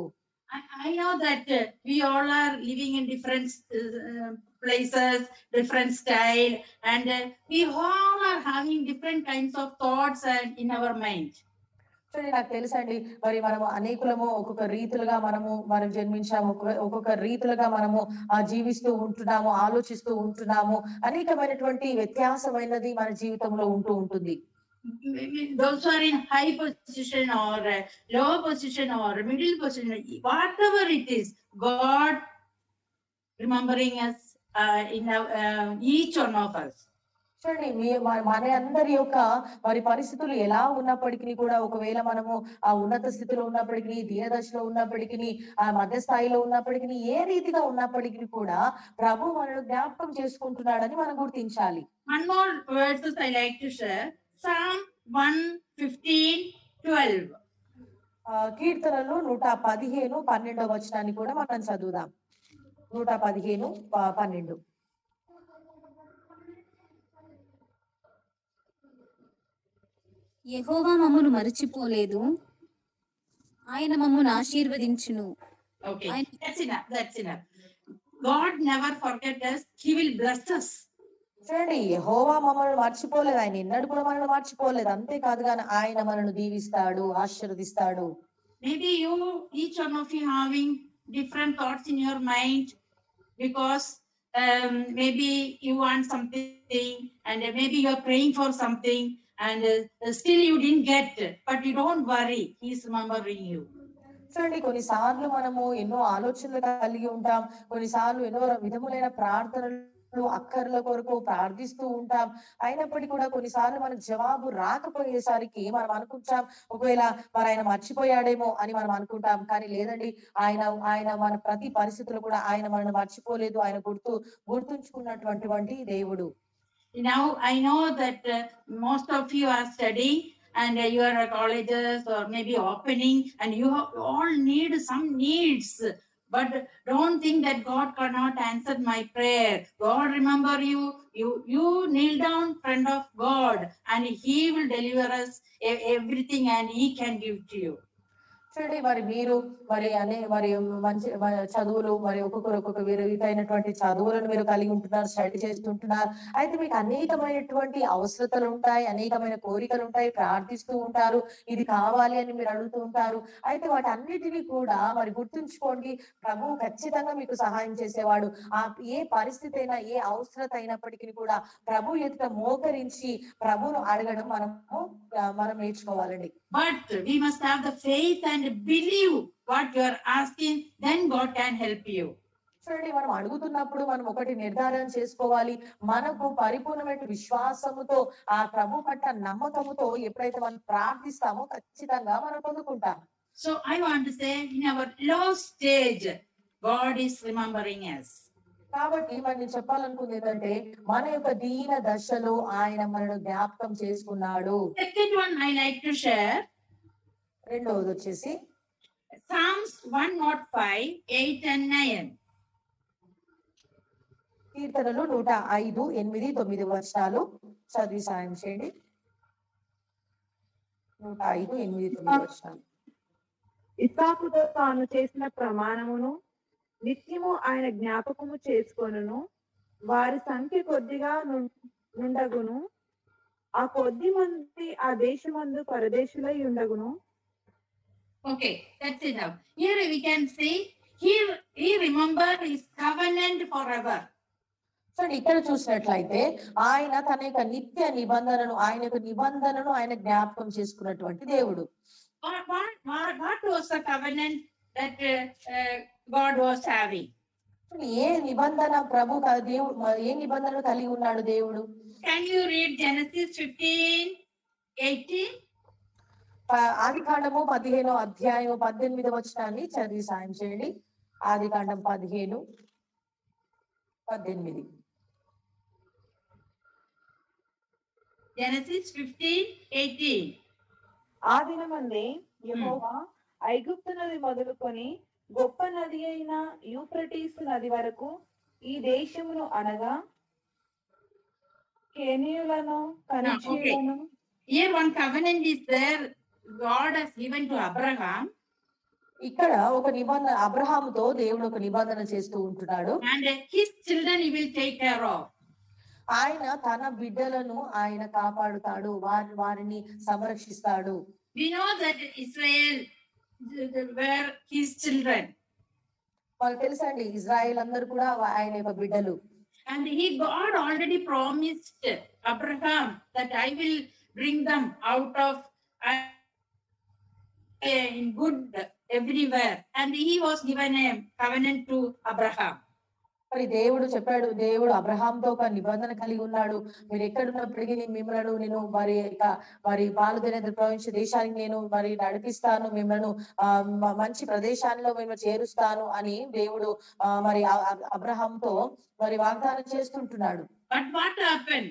I know that we all are living in different places, different style, and we all are having different kinds of thoughts and in our mind. చూడండి, నాకు తెలుసండి, మరి మనము అనేకులము ఒక్కొక్క రీతులుగా మనం జన్మించాము, ఒక్కొక్క రీతులుగా మనము జీవిస్తూ ఉంటున్నాము, ఆలోచిస్తూ ఉంటున్నాము. అనేకమైనటువంటి వ్యత్యాసమైనది మన జీవితంలో ఉంటూ ఉంటుంది. Those who are in high position or low position or middle position, whatever it is, God remembering us in each one of us. చూడండి, మన అందరి యొక్క మరి పరిస్థితులు ఎలా ఉన్నప్పటికీ కూడా, ఒకవేళ మనము ఆ ఉన్నత స్థితిలో ఉన్నప్పటికీ, దీనదశలో ఉన్నప్పటికీ, ఆ మధ్య స్థాయిలో ఉన్నప్పటికీ, ఏ రీతిగా ఉన్నప్పటికీ కూడా ప్రభు మనను జ్ఞాపకం చేసుకుంటున్నాడని మనం గుర్తించాలి. One more verses I like to share. Psalm 115:12. కీర్తనలు 115:12 వచనాన్ని కూడా మనం చదువుదాం. 115:12. యెహోవా మమ్మను మరచిపోలేదు, ఆయన మమ్మను ఆశీర్వదించును. Okay, that's enough. That's enough. God never forget us. He will bless us. చూడండి, యెహోవా మమ్మల్ని మర్చిపోలేదు, ఆయన ఎన్నడూ కూడా మనల్ని మర్చిపోలేదు. అంతేకాదు కానీ ఆయన మనల్ని దీవిస్తాడు, ఆశీర్వదిస్తాడు. Maybe you, each one of you, having different thoughts in your mind because maybe you want something and maybe you're praying for something and still you didn't get it. But you don't worry, He's remembering you. చూడండి, కొన్నిసార్లు మనము ఎన్నో ఆలోచనలు కలిగి ఉంటాం, కొన్నిసార్లు ఎన్నో విధములైన ప్రార్థనలు అక్కర్ల కొరకు ప్రార్థిస్తూ ఉంటాం. అయినప్పటికీ కూడా కొన్నిసార్లు మనకు జవాబు రాకపోయేసరికి మనం అనుకుంటాం, ఒకవేళ మరి ఆయన మర్చిపోయాడేమో అని మనం అనుకుంటాం. కానీ లేదండి, ఆయన మన ప్రతి పరిస్థితుల్లో కూడా ఆయన మనల్ని మర్చిపోలేదు, ఆయన గుర్తుంచుకున్నటువంటి దేవుడు. Now I know that most of you are studying and you are at colleges or maybe opening and you all need some needs. But don't think that God cannot answer my prayer. God remember you. You kneel down in front of God and He will deliver us everything and He can give to you. చూడండి, మరి మీరు మరి మంచి చదువులు మరి ఒక్కొక్క విరిగిపోయినటువంటి చదువులను మీరు కలిగి ఉంటున్నారు, స్టడీ చేస్తుంటున్నారు. అయితే మీకు అనేకమైనటువంటి అవసరతలు ఉంటాయి, అనేకమైన కోరికలు ఉంటాయి, ప్రార్థిస్తూ ఉంటారు, ఇది కావాలి అని మీరు అడుగుతూ ఉంటారు. అయితే వాటి అన్నిటినీ కూడా మరి గుర్తుంచుకోండి, ప్రభువు ఖచ్చితంగా మీకు సహాయం చేసేవాడు. ఏ పరిస్థితి అయినా, ఏ అవసరత అయినప్పటికీ కూడా ప్రభు ఎదుట మోకరించి ప్రభువును అడగడం మనం నేర్చుకోవాలండి. But we must have the faith and believe what you are asking, then God can help you. చూడండి, మనం అడుగుతున్నప్పుడు మనం ఒకటి నిర్ధారణ చేసుకోవాలి, మనకు పరిపూర్ణమైన విశ్వాసముతో ఆ ప్రభు పట్ల నమ్మకముతో ఎప్పుడైతే మనం ప్రార్థిస్తామో ఖచ్చితంగా మనం పొందుకుంటాం. So I want to say, in our low stage, God is remembering us. కాబట్టి మరి నేను చెప్పాలనుకుంది ఏంటంటే, మన యొక్క దీన దశలో ఆయన మనను జ్ఞాపకం చేసుకున్నాడు. Second one I like to share. రెండవది వచ్చేసి Psalms 105:8-9. కీర్తనలు 105, 8, 9 వచనాలు చదివి సాయం చేయండి. 105, 8, 9 వచనాలు. ఇస్సాకుతో తాను చేసిన ప్రమాణమును నిత్యము ఆయన జ్ఞాపకము చేసుకొనును, వారి సంఖ్య కొద్దిగా నుండగును, ఆ కొద్ది మంది ఆ దేశమందు పరదేశులై ఉండగును. Okay, that's enough. Here we can see, he remembered his covenant forever. So ఇక్కడ చూసినట్లయితే ఆయన తన యొక్క నిత్య నిబంధనను, ఆయన జ్ఞాపకం చేసుకున్నటువంటి దేవుడు. What was the covenant that God was having? ఏ నిబంధన ఏ నిబంధన కలిగి ఉన్నాడు దేవుడు? Can you read Genesis 15:18? ఆది కాండము 15వ అధ్యాయం 18వ వచనాన్ని చదివి సాయం చేయండి. ఆది కాండం 15:18. Genesis 15:18. ఆ దినమందే యెహోవా ఐగుప్తు నది మొదలుకొని గొప్ప నది అయిన యూఫ్రటీసు నది వరకు ఈ దేశమును అనగా కేనీయులను కనిజీయులను. Here one covenant is there. God has given to Abraham, ఇక్కడ ఒక నిబంధన అబ్రహాముతో దేవుడు ఒక నిబంధన చేస్తూ ఉంటున్నాడు. and his children he will take care of. ఆయన తన బిడ్డలను ఆయన కాపాడుతాడు, వారిని సంరక్షిస్తాడు. We know that Israel were his children, మనకు తెలుసండి ఇజ్రాయెల్ అందరూ కూడా ఆయన యొక్క బిడ్డలు. and God already promised Abraham that I will bring them out of in good everywhere, and he was given a covenant to Abraham. మరి దేవుడు చెప్పాడు, దేవుడు అబ్రహాంతో ఒక నిబంధన కలిగి ఉన్నాడు. మీరు ఎక్కడున్నప్పటికీ మిమ్మల్ని నేను మరి పాలుదనేది ప్రవహించే దేశానికి నేను మరి నడిపిస్తాను, మిమ్మల్ని మంచి ప్రదేశాల్లో మిమ్మల్ని చేరుస్తాను అని దేవుడు మరి అబ్రహాంతో మరి వాగ్దానం చేస్తుంటున్నాడు. But what happened?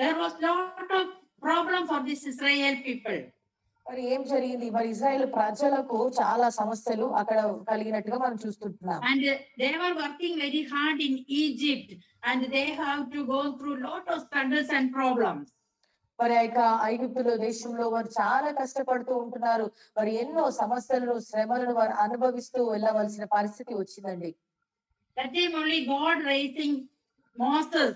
There was lot of problem for this Israel people. మరి ఏం జరిగింది? మరి ఇజ్రాయెల్ ప్రజలకు చాలా సమస్యలు అక్కడ కలిగినట్టుగా మనం చూస్తుంటున్నాం. And they were working very hard in Egypt, and they have to go through lot of struggles and problems. మరి ఐగుప్తులో దేశంలో వారు చాలా కష్టపడుతూ ఉంటున్నారు. మరి ఎన్నో సమస్యలను శ్రమలను వారు అనుభవిస్తూ వెళ్ళవలసిన పరిస్థితి వచ్చిందండి. That time only God raising Moses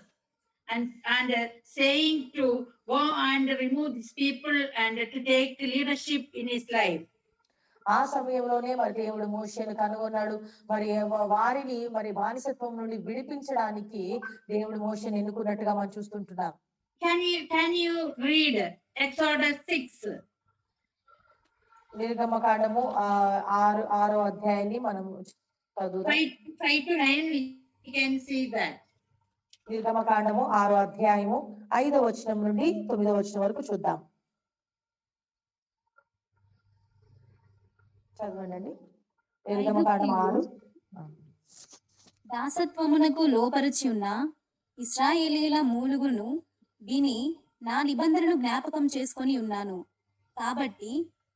and saying to go and remove these people and to take leadership in his life. ఆ సమయంలోనే మరి దేవుడు మోషేను కనుగొన్నాడు. మరి వారిని మరి బానిసత్వం నుండి విడిపించడానికి దేవుడు మోషేను ఎన్నుకున్నట్టుగా మనం చూస్తుంటున్నాం. Can you read Exodus 6? నిర్గమకాండము 6వ అధ్యాయాన్ని మనం చదువుదాం. 5 to 9 we can see that. నిర్గమకాండము 6వ అధ్యాయము 5వ వచనం నుండి 9వ వచనం వరకు చూద్దాం. చదవండి. నిర్గమకాండం 6. దాసత్వమునకు లోపరిచి ఉన్న ఇశ్రాయేలీయుల మూలుగును విని నా నిబంధనను జ్ఞాపకం చేసుకొని ఉన్నాను. కాబట్టి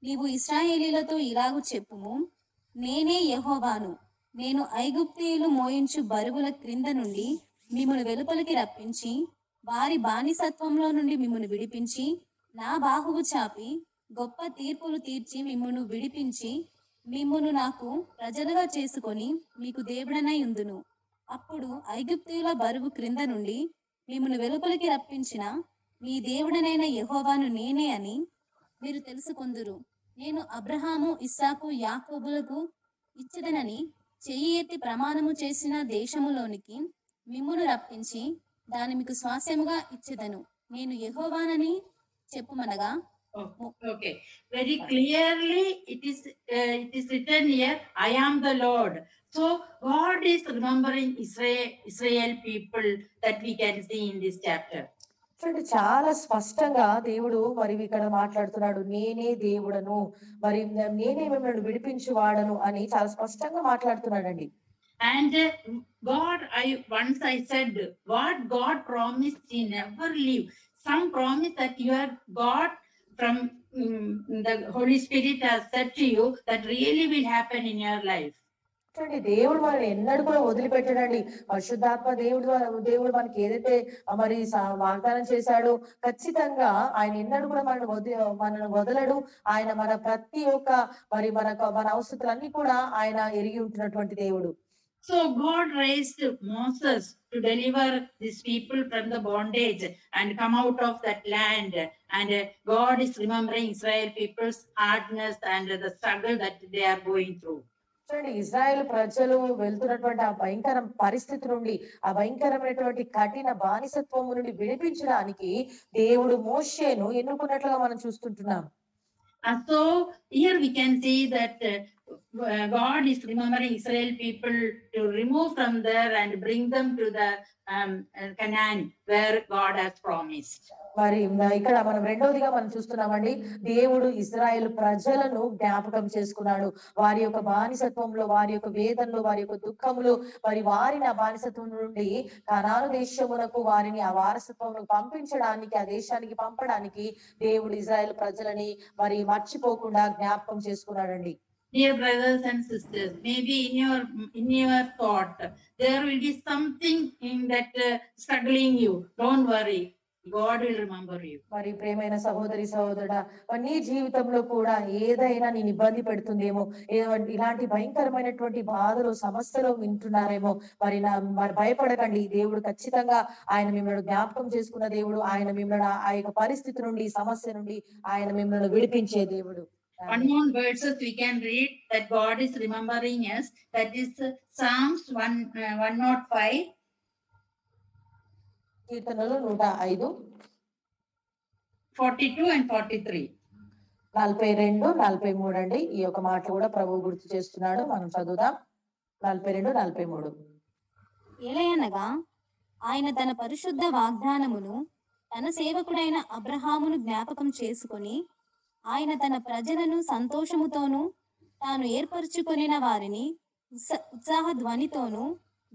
నీవు ఇశ్రాయేలీలతో ఇలాగు చెప్పుము, నేనే యెహోవాను. నేను ఐగుప్తీయులు మోయించు బరువుల క్రింద నుండి మిమ్మును వెలుపలికి రప్పించి వారి బానిసత్వంలో నుండి మిమ్మును విడిపించి నా బాహువు చాపి గొప్ప తీర్పులు తీర్చి మిమ్మును విడిపించి మిమ్మును నాకు ప్రజలుగా చేసుకొని మీకు దేవుడనై ఉందును. అప్పుడు ఐగుప్తీయుల బరువు క్రింద నుండి మిమ్మును వెలుపలికి రప్పించిన మీ దేవుడనైన యెహోవాను నేనే అని మీరు తెలుసుకొందురు. నేను అబ్రహాము, ఇస్సాకు, యాకోబులకు ఇచ్చదనని చెయ్యి ఎత్తి ప్రమాణము చేసిన దేశములోనికి మిమ్మును రప్పించి దాని మీకు స్వాస్యముగా ఇచ్చెదను. నేను యెహోవానని చెప్పుమనగా. Okay, very clearly it is written here, I am the Lord. So God is remembering Israel people that we can see in this chapter. చూడండి, చాలా స్పష్టంగా దేవుడు మరి ఇక్కడ మాట్లాడుతున్నాడు, నేనే దేవుడను, మరి నేనే మిమ్మల్ని విడిపించి వాడను అని చాలా స్పష్టంగా మాట్లాడుతున్నాడండి. And once I said what God promised, he never leave. Some promise that you are God from the Holy Spirit has said to you that really will happen in your life. చూడండి, దేవుడు మనల్ని ఎన్నడూ కూడా వదిలిపెట్టడండి. పరిశుద్ధాత్మ దేవుడు మనకి ఏదైతే మరి వాగ్దానం చేశాడో ఖచ్చితంగా ఆయన ఎన్నడూ కూడా మనల్ని వదలడు. ఆయన మన ప్రతి ఒక్క మరి మన అవసరాలన్నీ కూడా ఆయన ఎరిగి ఉంటున్నటువంటి దేవుడు. So God raised Moses to deliver these people from the bondage and come out of that land. And God is remembering Israel people's hardness and the struggle that they are going through. చూడండి, Israel ప్రజలు వెళ్తున్నటువంటి ఆ భయంకర పరిస్థితి నుండి, ఆ భయంకరమైనటువంటి కఠిన బానిసత్వము నుండి విడిపించడానికి దేవుడు మోషేను ఎన్నుకున్నట్లుగా మనం చూస్తుంటున్నాం. And so here we can see that God is remembering Israel people to remove from there and bring them to the Canaan where God has promised. మరి ఇక్కడ మనం రెండవదిగా మనం చూస్తున్నామండి, దేవుడు ఇజ్రాయెల్ ప్రజలను జ్ఞాపకం చేసుకున్నాడు. వారి యొక్క బానిసత్వంలో, వారి యొక్క వేదనలో, వారి యొక్క దుఃఖములు, మరి వారిని ఆ బానిసత్వం నుండి కనాను దేశమునకు వారిని ఆ వారసత్వంలో పంపించడానికి, ఆ దేశానికి పంపడానికి దేవుడు ఇజ్రాయెల్ ప్రజలని మరి మర్చిపోకుండా జ్ఞాపకం చేసుకున్నాడండి. Dear brothers and sisters, maybe in your thought there will be something in that struggling you. Don't worry, God will remember you. మరి ప్రేమైన సహోదరి సహోదరుడా, నీ జీవితంలో కూడా ఏదైనా నేను ఇబ్బంది పెడుతుందేమో, ఇలాంటి భయంకరమైనటువంటి బాధలు సమస్యలు వింటున్నారేమో, మరి భయపడకండి. దేవుడు ఖచ్చితంగా ఆయన మిమ్మల్ని జ్ఞాపకం చేసుకున్న దేవుడు. ఆయన మిమ్మల్ని ఆ యొక్క పరిస్థితి నుండి, సమస్య నుండి ఆయన మిమ్మల్ని విడిపించే దేవుడు. One more verses we can read that God is remembering us. That is Psalms 105. కీర్తనలు 105, 42 and 43. 42, 43 అండి. ఈ యొక్క మాట కూడా ప్రభువు గుర్తు చేస్తున్నాడు. మనం చదువుదాం. 42, 43. ఏలయనగా ఆయన తన పరిశుద్ధ వాగ్దానమును తన సేవకుడైన అబ్రహామును జ్ఞాపకం చేసుకొని ఆయన తన ప్రజలను సంతోషముతోనూ తాను ఏర్పరచుకొనిన వారిని ఉత్సాహ ధ్వనితోనూ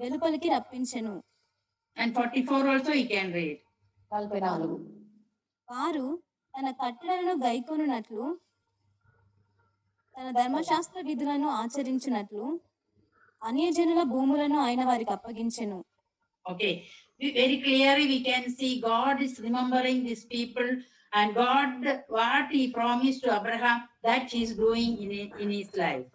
వెలుపలికి రప్పించెను. And 44 also you can read. 44. వారు తన కట్టడలను గైకొనున్నట్లు తన ధర్మశాస్త్ర విధులను ఆచరించినట్లు అన్యజనుల భూములను ఆయన వారికి అప్పగించెను. Okay, very clearly we can see God is remembering these people, and God, what he promised to Abraham, that he is doing in his life.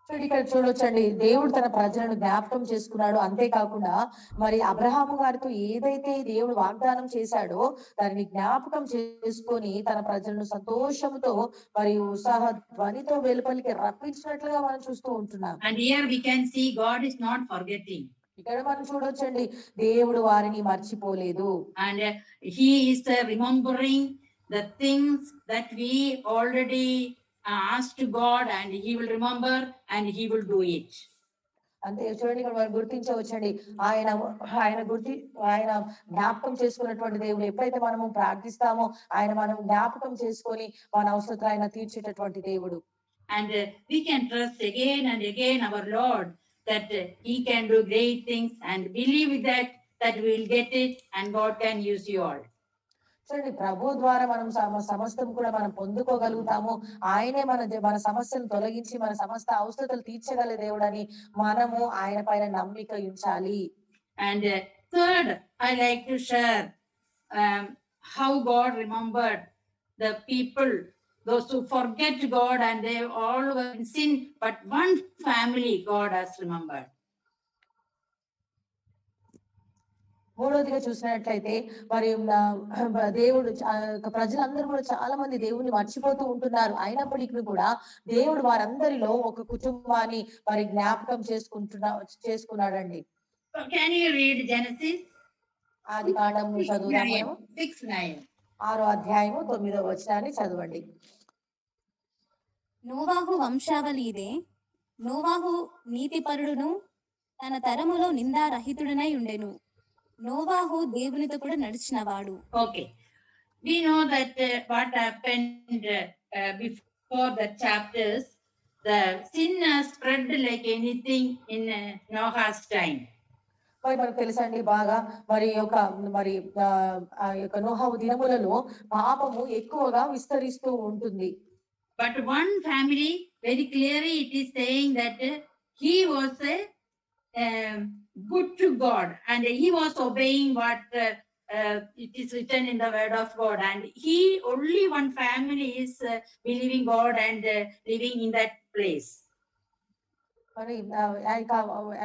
చూడండి, ఇక్కడ చూడొచ్చండి, దేవుడు తన ప్రజలను జ్ఞాపకం చేసుకున్నాడు. అంతేకాకుండా మరి అబ్రహాము గారితో ఏదైతే దేవుడు వాగ్దానం చేశాడో దానిని జ్ఞాపకం చేసుకొని తన ప్రజలను సంతోషంతో మరి ఉత్సాహ ధ్వనితో వెలుపలికి రప్పించినట్లుగా మనం చూస్తూ ఉంటున్నాం. And here we can see God is not forgetting. ఇక్కడ మనం చూడొచ్చండి, దేవుడు వారిని మర్చిపోలేదు. And he is remembering the things that we already asked to God, and he will remember and he will do it. అంతే చూడండి, ఇక్కడ మనం గుర్తించవచ్చండి, ఆయన జ్ఞాపకం చేసుకున్నటువంటి దేవుడు. ఎప్పుడైతే మనము ప్రార్థిస్తామో మనం జ్ఞాపకం చేసుకొని మన అవసరతలు ఆయన తీర్చేటటువంటి దేవుడు. And we can trust again and again our Lord that he can do great things, and believe that we will get it and God can use you all. చూడండి, ప్రభు ద్వారా మనం సమస్తం కూడా మనం పొందుకోగలుగుతాము. ఆయనే మన సమస్యను తొలగించి మన సమస్త అవసరతలు తీర్చగల దేవుడని మనము ఆయన పైన నమ్మిక ఉంచాలి. And third, I like to share how God remembered the people, those who forget God and they all were in sin, but one family God has remembered. మూడోదిగా చూసినట్లయితే మరి దేవుడు ప్రజలందరూ కూడా చాలా మంది దేవుణ్ణి మర్చిపోతూ ఉంటున్నారు. అయినప్పటికీ కూడా దేవుడు వారందరిలో ఒక కుటుంబాన్ని మరి జ్ఞాపకం చేసుకున్నాడండి. Can you read Genesis? ఆది కాండము చదువుదాం. 6:9. 6వ అధ్యాయము 9వ వచనాన్ని చదవండి. నోవాహు వంశావళి ఇదే. నోవాహు నీతిపరుడును తన తరములో నిందారహితుడనై ఉండెను. నోవాహు దేవునితో కూడా నడిచినవాడు. Okay, we know that what happened before the chapters, the sin has spread like anything in Noah's time. మరి మనకు తెలుసండి బాగా, మరి ఆ యొక్క నోహవు దినములలో పాపము ఎక్కువగా విస్తరిస్తూ ఉంటుంది. But one family, very clearly it is saying that he was good to God, and he was obeying what it is written in the word of God, and he only one family is believing God and living in that place. మరి ఆ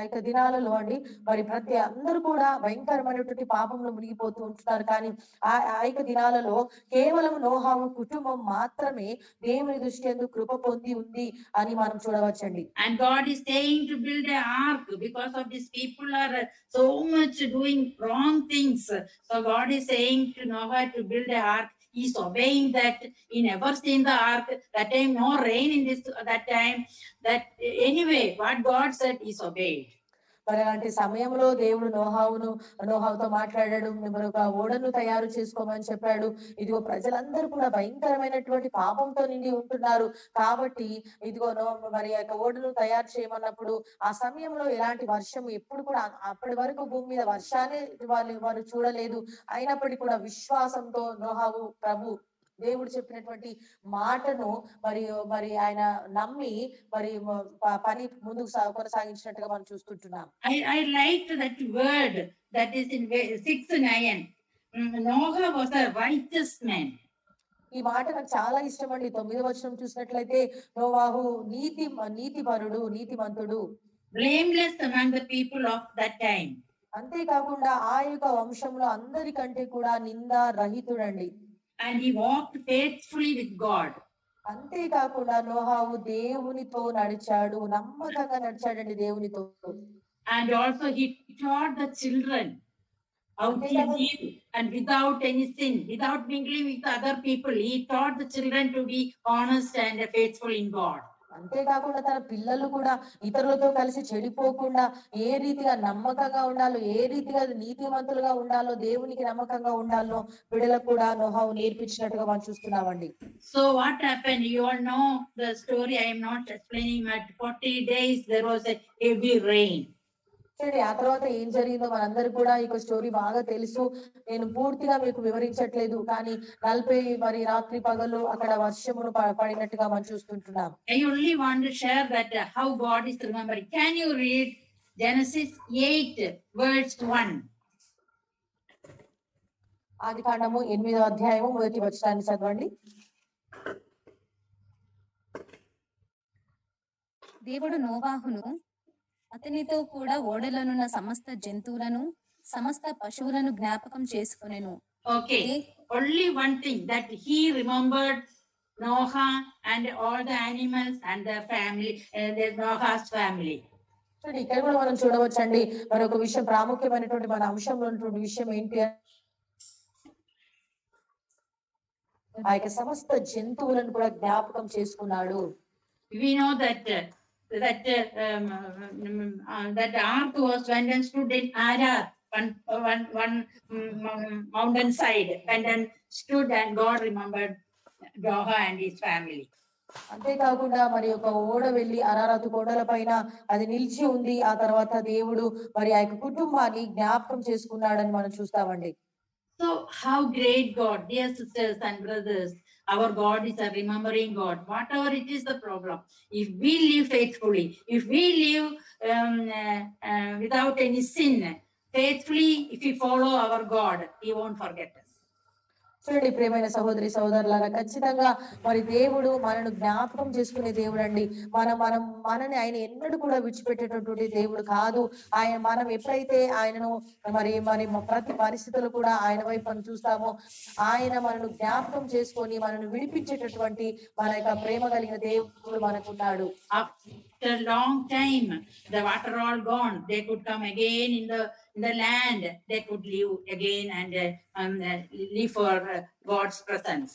యొక్క దినాలలో అండి మరి ప్రతి అందరూ కూడా భయంకరమైనటువంటి పాపంలో మునిగిపోతూ ఉంటున్నారు. కానీ ఆ యొక్క దినాలలో కేవలం నోహావు కుటుంబం మాత్రమే దేవుని దృష్టి యందు కృప పొంది ఉంది అని మనం చూడవచ్చండి. And God is saying to build an ark because of these people are so much doing wrong things. So God is saying to Noah to build an ark. He's obeying that. He never seen the ark. That time no rain in this that time. That anyway, what God said, he's obeyed. మరి అలాంటి సమయంలో దేవుడు నోహావుతో మాట్లాడాడు, మరి ఒక ఓడను తయారు చేసుకోమని చెప్పాడు. ఇదిగో ప్రజలందరూ కూడా భయంకరమైనటువంటి పాపంతో నిండి ఉంటున్నారు కాబట్టి ఇదిగో మరి ఆ యొక్క ఓడను తయారు చేయమన్నప్పుడు ఆ సమయంలో ఎలాంటి వర్షం ఎప్పుడు కూడా అప్పటి వరకు భూమి మీద వర్షాన్ని వారు చూడలేదు. అయినప్పటికీ కూడా విశ్వాసంతో నోహావు దేవుడు చెప్పినటువంటి మాటను మరి ఆయన నమ్మి మరి పని ముందుకు కొనసాగించినట్టుగా మనం చూస్తుంటున్నాం. I liked that word that is in 6:9. Noah was a righteous man. ఈ మాట నాకు చాలా ఇష్టం అండి. 9వ వచనం చూసినట్లయితే నోవాహు నీతిపరుడు, నీతిమంతుడు, blameless among the people of that time. అంతేకాకుండా ఆ యొక్క వంశంలో అందరికంటే కూడా నిందా రహితుడండి. And he walked faithfully with God. అంతేకాకుండా నోహావు దేవునితో నడిచాడు, నమ్మకంగా నడిచాడండి దేవునితో. And also he taught the children how to live and without any sin, without mingling with other people. He taught the children to be honest and faithful in God. అంతేకాకుండా తన పిల్లలు కూడా ఇతరులతో కలిసి చెడిపోకుండా ఏ రీతిగా నమ్మకంగా ఉండాలో, ఏ రీతిగా నీతిమంతులుగా ఉండాలో, దేవునికి నమ్మకంగా ఉండాలో పిల్లలకు కూడా నోహావు నేర్పించినట్టుగా మనం చూస్తున్నామండి. So what happened? You all know the story. I am not explaining much. 40 days there was a heavy rain. సరే, ఆ తర్వాత ఏం జరిగిందో మనందరికి కూడా ఈ స్టోరీ బాగా తెలుసు. నేను పూర్తిగా మీకు వివరించట్లేదు, కానీ 40 రాత్రి పగలు అక్కడ వర్షమును పడినట్టుగా మనం చూస్తుంటున్నాం. I only want to share that how God is remembering. Can you read Genesis 8 verse 1? ఆదికాండము 8వ అధ్యాయము 1వ వచనాన్ని చదవండి. దేవుడు నోవాహును అతనితో కూడా ఓడలోనున్న సమస్త జంతువులను సమస్త పశువులను జ్ఞాపకం చేసుకొనెను. Okay, only one thing, that he remembered Noah and all the animals and the family, the Noah's family. ఇక్కడ కూడా మనం చూడవచ్చండి మరొక విషయం, ప్రాముఖ్యమైనటువంటి మన అంశంలో ఉన్నటువంటి విషయం ఏంటి, ఆ యొక్క సమస్త జంతువులను కూడా జ్ఞాపకం చేసుకున్నాడు. We know that that ark was went and stood in Arad, one mountain side, and then stood, and God remembered Noah and his family. అంతేకాకుండా మరి ఒక ఓడ వెళ్లి అరారతు కొండల పైన అది నిలిచి ఉంది. ఆ తర్వాత దేవుడు మరి ఆ యొక్క కుటుంబాన్ని జ్ఞాపకం చేసుకున్నాడని మనం చూస్తామండి. So how great God, dear sisters and brothers, our God is a remembering God. Whatever it is the problem, if we live faithfully, if we live without any sin, faithfully, if we follow our God, He won't forget us. చూడండి ప్రియమైన సహోదరి సహోదరులారా, ఖచ్చితంగా మరి దేవుడు మనను జ్ఞాపకం చేసుకునే దేవుడు అండి. మనని ఆయన ఎన్నడూ కూడా విడిచిపెట్టేటటువంటి దేవుడు కాదు. మనం ఎప్పుడైతే ఆయనను మరి ప్రతి పరిస్థితులు కూడా ఆయన వైపు మనం చూస్తామో, ఆయన మనను జ్ఞాపకం చేసుకొని మనను విడిపించేటటువంటి మన యొక్క ప్రేమ కలిగిన దేవుడు మనకున్నాడు. After a long time, the water all gone, they could come again in the land. They could live again and live for God's presence.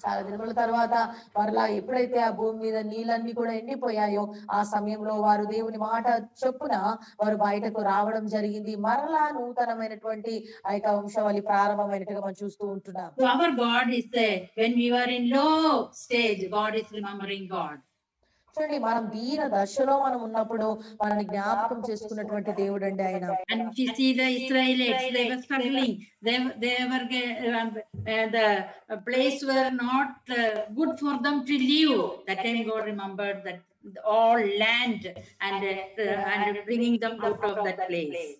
చాలా దినముల తర్వాత మరలా ఎప్పుడైతే ఆ భూమి మీద నీళ్ళన్నీ కూడా ఎండిపోయాయో, ఆ సమయంలో వారు దేవుని మాట చొప్పున వారు బయటకు రావడం జరిగింది. మరలా నూతనమైనటువంటి ఆ యొక్క వంశావళి ప్రారంభమైనట్టుగా మనం చూస్తూ ఉంటున్నాం. So our God is there. When we were in low stage, God is remembering God. చూడండి, మనం దీన దశలో మనం ఉన్నప్పుడు మనల్ని జ్ఞాపకం చేసుకున్నటువంటి దేవుడు అండి ఆయన. And if you see the Israelites, they were struggling. They were the place were not good for them to live. That time God remembered that all land and bringing them out of that place.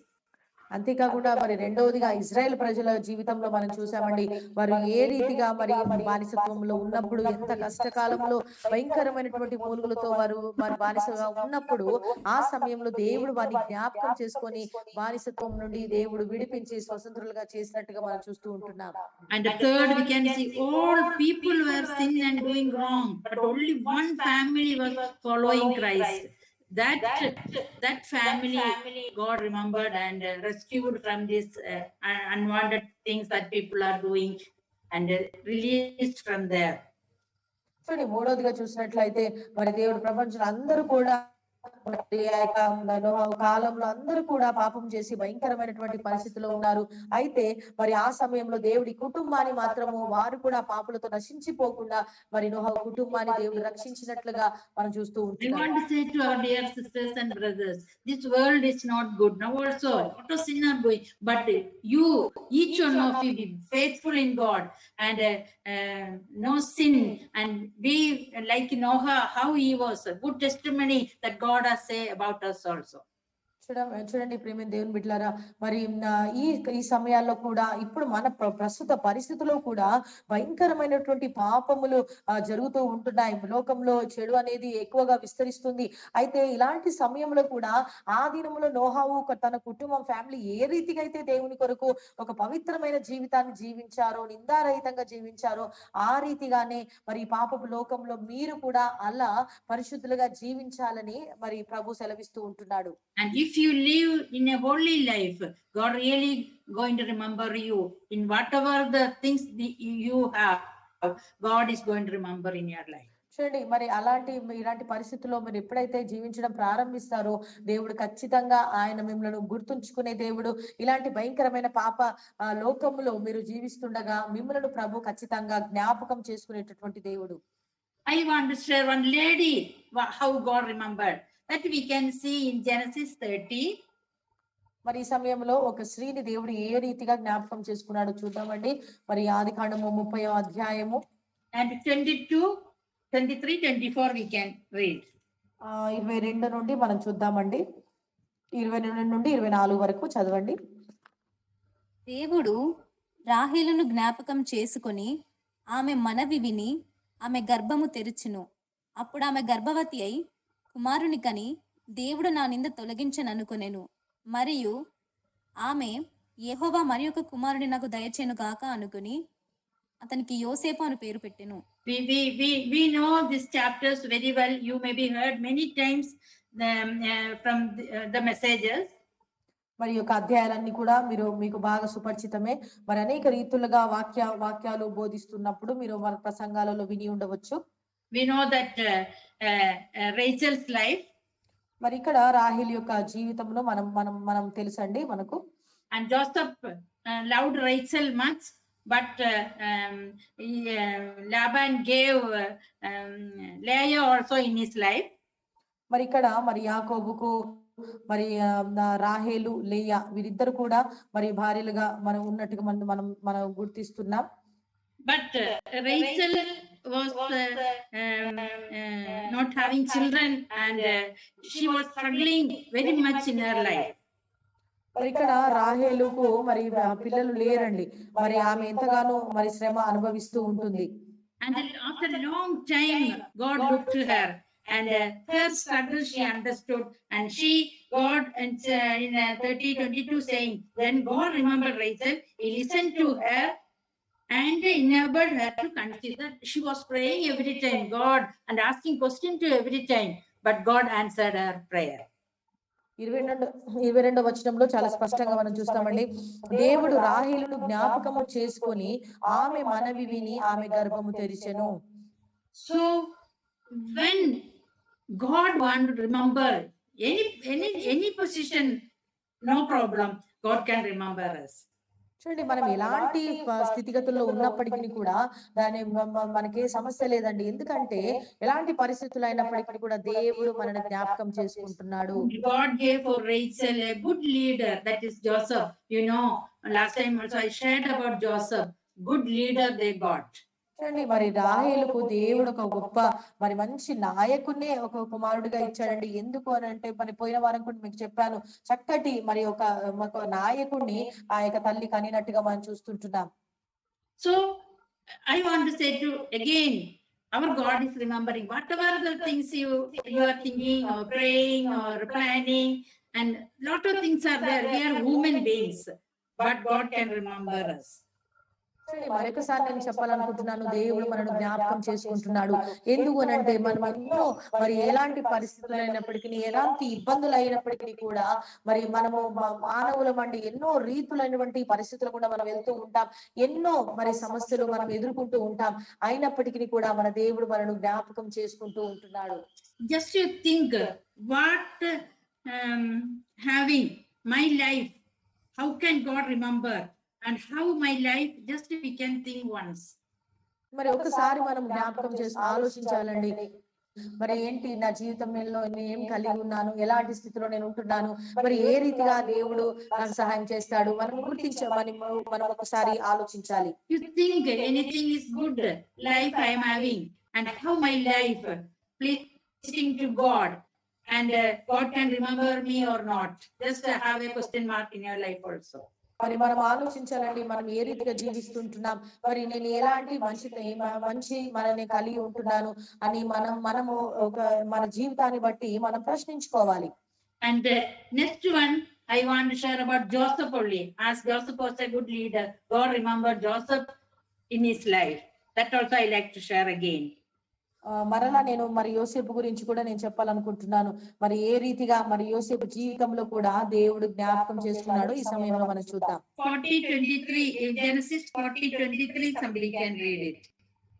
అంతేకాకుండా మరి రెండవదిగా Israel ప్రజల జీవితంలో మనం చూసామండి, వారు ఏ రీతిగా మరి బానిసత్వంలో ఉన్నప్పుడు, ఎంత కష్టకాలంలో భయంకరమైనటువంటి మూలుగులతో వారు బానిసగా ఉన్నప్పుడు, ఆ సమయంలో దేవుడు వారిని జ్ఞాపకం చేసుకొని బానిసత్వం నుండి దేవుడు విడిపించి స్వతంత్రులుగా చేసినట్టుగా మనం చూస్తూ ఉంటున్నాం. And the third, we can see all people were sinning and doing wrong, but only one family was following Christ. That family God remembered and rescued from these unwanted things that people are doing, and released from there. చూడండి మూడోదిగా చూసినట్లయితే మరి దేవుడు ప్రపంచంలో అందరూ కూడా మరి ఆ యొక్క నోహు కాలంలో అందరూ కూడా పాపం చేసి భయంకరమైనటువంటి పరిస్థితిలో ఉన్నారు. అయితే మరి ఆ సమయంలో దేవుడి కుటుంబాన్ని మాత్రము వారు కూడా పాపులతో నశించిపోకుండా మరి నోహు కుటుంబాన్ని దేవుడు రక్షించినట్లుగా మనం చూస్తూ I ఉంటున్నాం. want to say to our dear sisters and brothers, this world is not good. Now also, lot of sin are going, but you, each one of you, be faithful in God and no sin, and be like Noah, how he was, a good testimony that God has say about us also. చూడండి ప్రేమ దేవుని బిడ్డలారా, మరి ఈ ఈ సమయాల్లో కూడా ఇప్పుడు మన ప్రస్తుత పరిస్థితుల్లో కూడా భయంకరమైనటువంటి పాపములు జరుగుతూ ఉంటున్నాయి. లోకంలో చెడు అనేది ఎక్కువగా విస్తరిస్తుంది. అయితే ఇలాంటి సమయంలో కూడా ఆ దినములో నోహావు తన కుటుంబం ఫ్యామిలీ ఏ రీతిగా అయితే దేవుని కొరకు ఒక పవిత్రమైన జీవితాన్ని జీవించారో, నిందారహితంగా జీవించారో ఆ రీతిగానే మరి ఈ పాపపు లోకంలో మీరు కూడా అలా పరిశుద్ధులుగా జీవించాలని మరి ప్రభు సెలవిస్తూ ఉంటున్నాడు. And if you live in a holy life, God really going to remember you in whatever the things you have. God is going to remember in your life. చూడండి మరి ఇలాంటి పరిస్థితుల్లో మీరు ఎప్పుడైతే జీవించడం ప్రారంభిస్తారో దేవుడు ఖచ్చితంగా ఆయన మిమ్మల్ని గుర్తుంచుకునే దేవుడు. ఇలాంటి భయంకరమైన పాప లోకంలో మీరు జీవిస్తుండగా మిమ్మల్ని ప్రభు ఖచ్చితంగా జ్ఞాపకం చేసుకునేటటువంటి దేవుడు. I want to share one lady how God remembered. That we can see in Genesis 30. మరి ఈ సమయంలో ఒక స్త్రీని దేవుడు ఏ రీతిగా జ్ఞాపకం చేసుకున్నాడో చూద్దామండి. మరి ఆదికాండము 30వ అధ్యాయము and 22, 23, 24 we can read. 22 నుండి మనం చూద్దామండి. 22 నుండి 24 వరకు చదవండి. దేవుడు రాహేలును జ్ఞాపకం చేసుకొని ఆమె మనవి విని ఆమె గర్భము తెరుచును. అప్పుడు ఆమె గర్భవతి అయి కుమారుని కని దేవుడు నా నింద తొలగించననుకొనెను. మరియు ఆమె యెహోవా మరి ఒక కుమారుని నాకు దయచేను గాక అనుకుని అతనికి యోసేపు అని పేరు పెట్టెను. We know these chapters very well. You may be heard many times from the messages. మరి యొక్క అధ్యాయాలన్నీ కూడా మీకు బాగా సుపరిచితమే. మరి అనేక రీతులుగా వాక్యాలు బోధిస్తున్నప్పుడు మీరు మన ప్రసంగాలలో విని ఉండవచ్చు. We know that Rachel's life. మరి ఇక్కడ రాహేల్ యొక్క జీవితంలో మనం తెలుసండి మనకు. And Joseph loved Rachel much, but Laban gave Leah also in his life. మరి ఇక్కడ మరి యాకోబుకు మరి రాహేలు లేయా వీరిద్దరు కూడా మరి భార్యలుగా మనం ఉన్నట్టుగా మనం గుర్తిస్తున్నాం. But Rachel was not having children, and she was struggling very much in her life. మరి ఇక్కడ రాహేలుకు మరి పిల్లలు లేరండి. మరి ఆమె ఎంతగానో మరి శ్రమ అనుభవిస్తూ ఉంటుంది. And after a long time, God looked to her, and her struggle she understood, and God in 30:22 saying, then God remembered Rachel, he listened to her and enabled her to conceive. That she was praying every time, God, and asking question to every time, but God answered her prayer. 22వ వచనంలో చాలా స్పష్టంగా మనం చూస్తామండి. దేవుడు రాహేలును జ్ఞాపకము చేసుకొని ఆమె మనవి విని ఆమె గర్భము తెరిచెను. So when God want to remember any position, no problem, God can remember us. చూడండి మనం ఎలాంటి స్థితిగతుల్లో ఉన్నప్పటికీ కూడా దాని మనకి సమస్య లేదండి. ఎందుకంటే ఎలాంటి పరిస్థితులు అయినప్పటికీ కూడా దేవుడు మనల్ని జ్ఞాపకం చేసుకుంటున్నాడు. God gave for Rachel a good leader, that is Joseph. You know, last time also I shared about Joseph. Good leader they got. చూడండి మరి రాహేలుకు దేవుడు ఒక గొప్ప మరి మంచి నాయకుడినే ఒక కుమారుడిగా ఇచ్చాడండి. ఎందుకు అని అంటే మరి పోయిన వారం కూడా మీకు చెప్పాను, చక్కటి మరి ఒక నాయకుడిని ఆ యొక్క తల్లి కనినట్టుగా మనం చూస్తుంటున్నాం. So I want to say to again, our God is remembering whatever the things you are thinking or praying or planning, and lot of things are there. We are human beings, but God can remember us. మరొకసారి నేను చెప్పాలనుకుంటున్నాను, దేవుడు మనను జ్ఞాపకం చేసుకుంటున్నాడు. ఎందుకు అనంటే మనం ఎన్నో మరి ఎలాంటి పరిస్థితులు అయినప్పటికీ, ఎలాంటి ఇబ్బందులు అయినప్పటికీ కూడా మరి మనము మానవులం అండి, ఎన్నో రీతులైనటువంటి పరిస్థితులు కూడా మనం వెళ్తూ ఉంటాం. ఎన్నో మరి సమస్యలు మనం ఎదుర్కొంటూ ఉంటాం. అయినప్పటికీ కూడా మన దేవుడు మనను జ్ఞాపకం చేసుకుంటూ ఉంటున్నాడు. Just you think what having my life, how can God remember, and how my life, just we can think once. మరి ఒకసారి మనం జ్ఞాపకం చేసి ఆలోచించాలండి. మరి ఏంటి నా జీవితంలో నేను ఏం కలిగి ఉన్నాను, ఎలాంటి స్థితిలో నేను ఉంటున్నాను, మరి ఏ రీతిగా దేవుడు నాకు సహాయం చేస్తాడు, మనం గుర్తించమని మనం ఒకసారి ఆలోచించాలి. You think anything is good life I am having, and how my life pleasing to God, and God can remember me or not. Just have a question mark in your life also. మరి మనం ఆలోచించాలండి, మనం ఏ రీతిగా జీవిస్తుంటున్నాం, మరి నేను ఎలాంటి మంచి మనని కలిగి ఉంటున్నాను అని మనము ఒక మన జీవితాన్ని బట్టి మనం ప్రశ్నించుకోవాలి. And next one I want to share about Joseph only. As Joseph was a good leader, God remembered Joseph in his life. That also I like to share again. మరలా నేను మరి యోసేపు గురించి కూడా నేను చెప్పాలనుకుంటున్నాను. మరి ఏ రీతిగా మరి యోసేపు జీవితంలో కూడా దేవుడు జ్ఞాపకం చేసుకున్నాడు, ఈ సమయంలో మనం చూద్దాం. 40:23 Genesis 40:23, somebody can read it.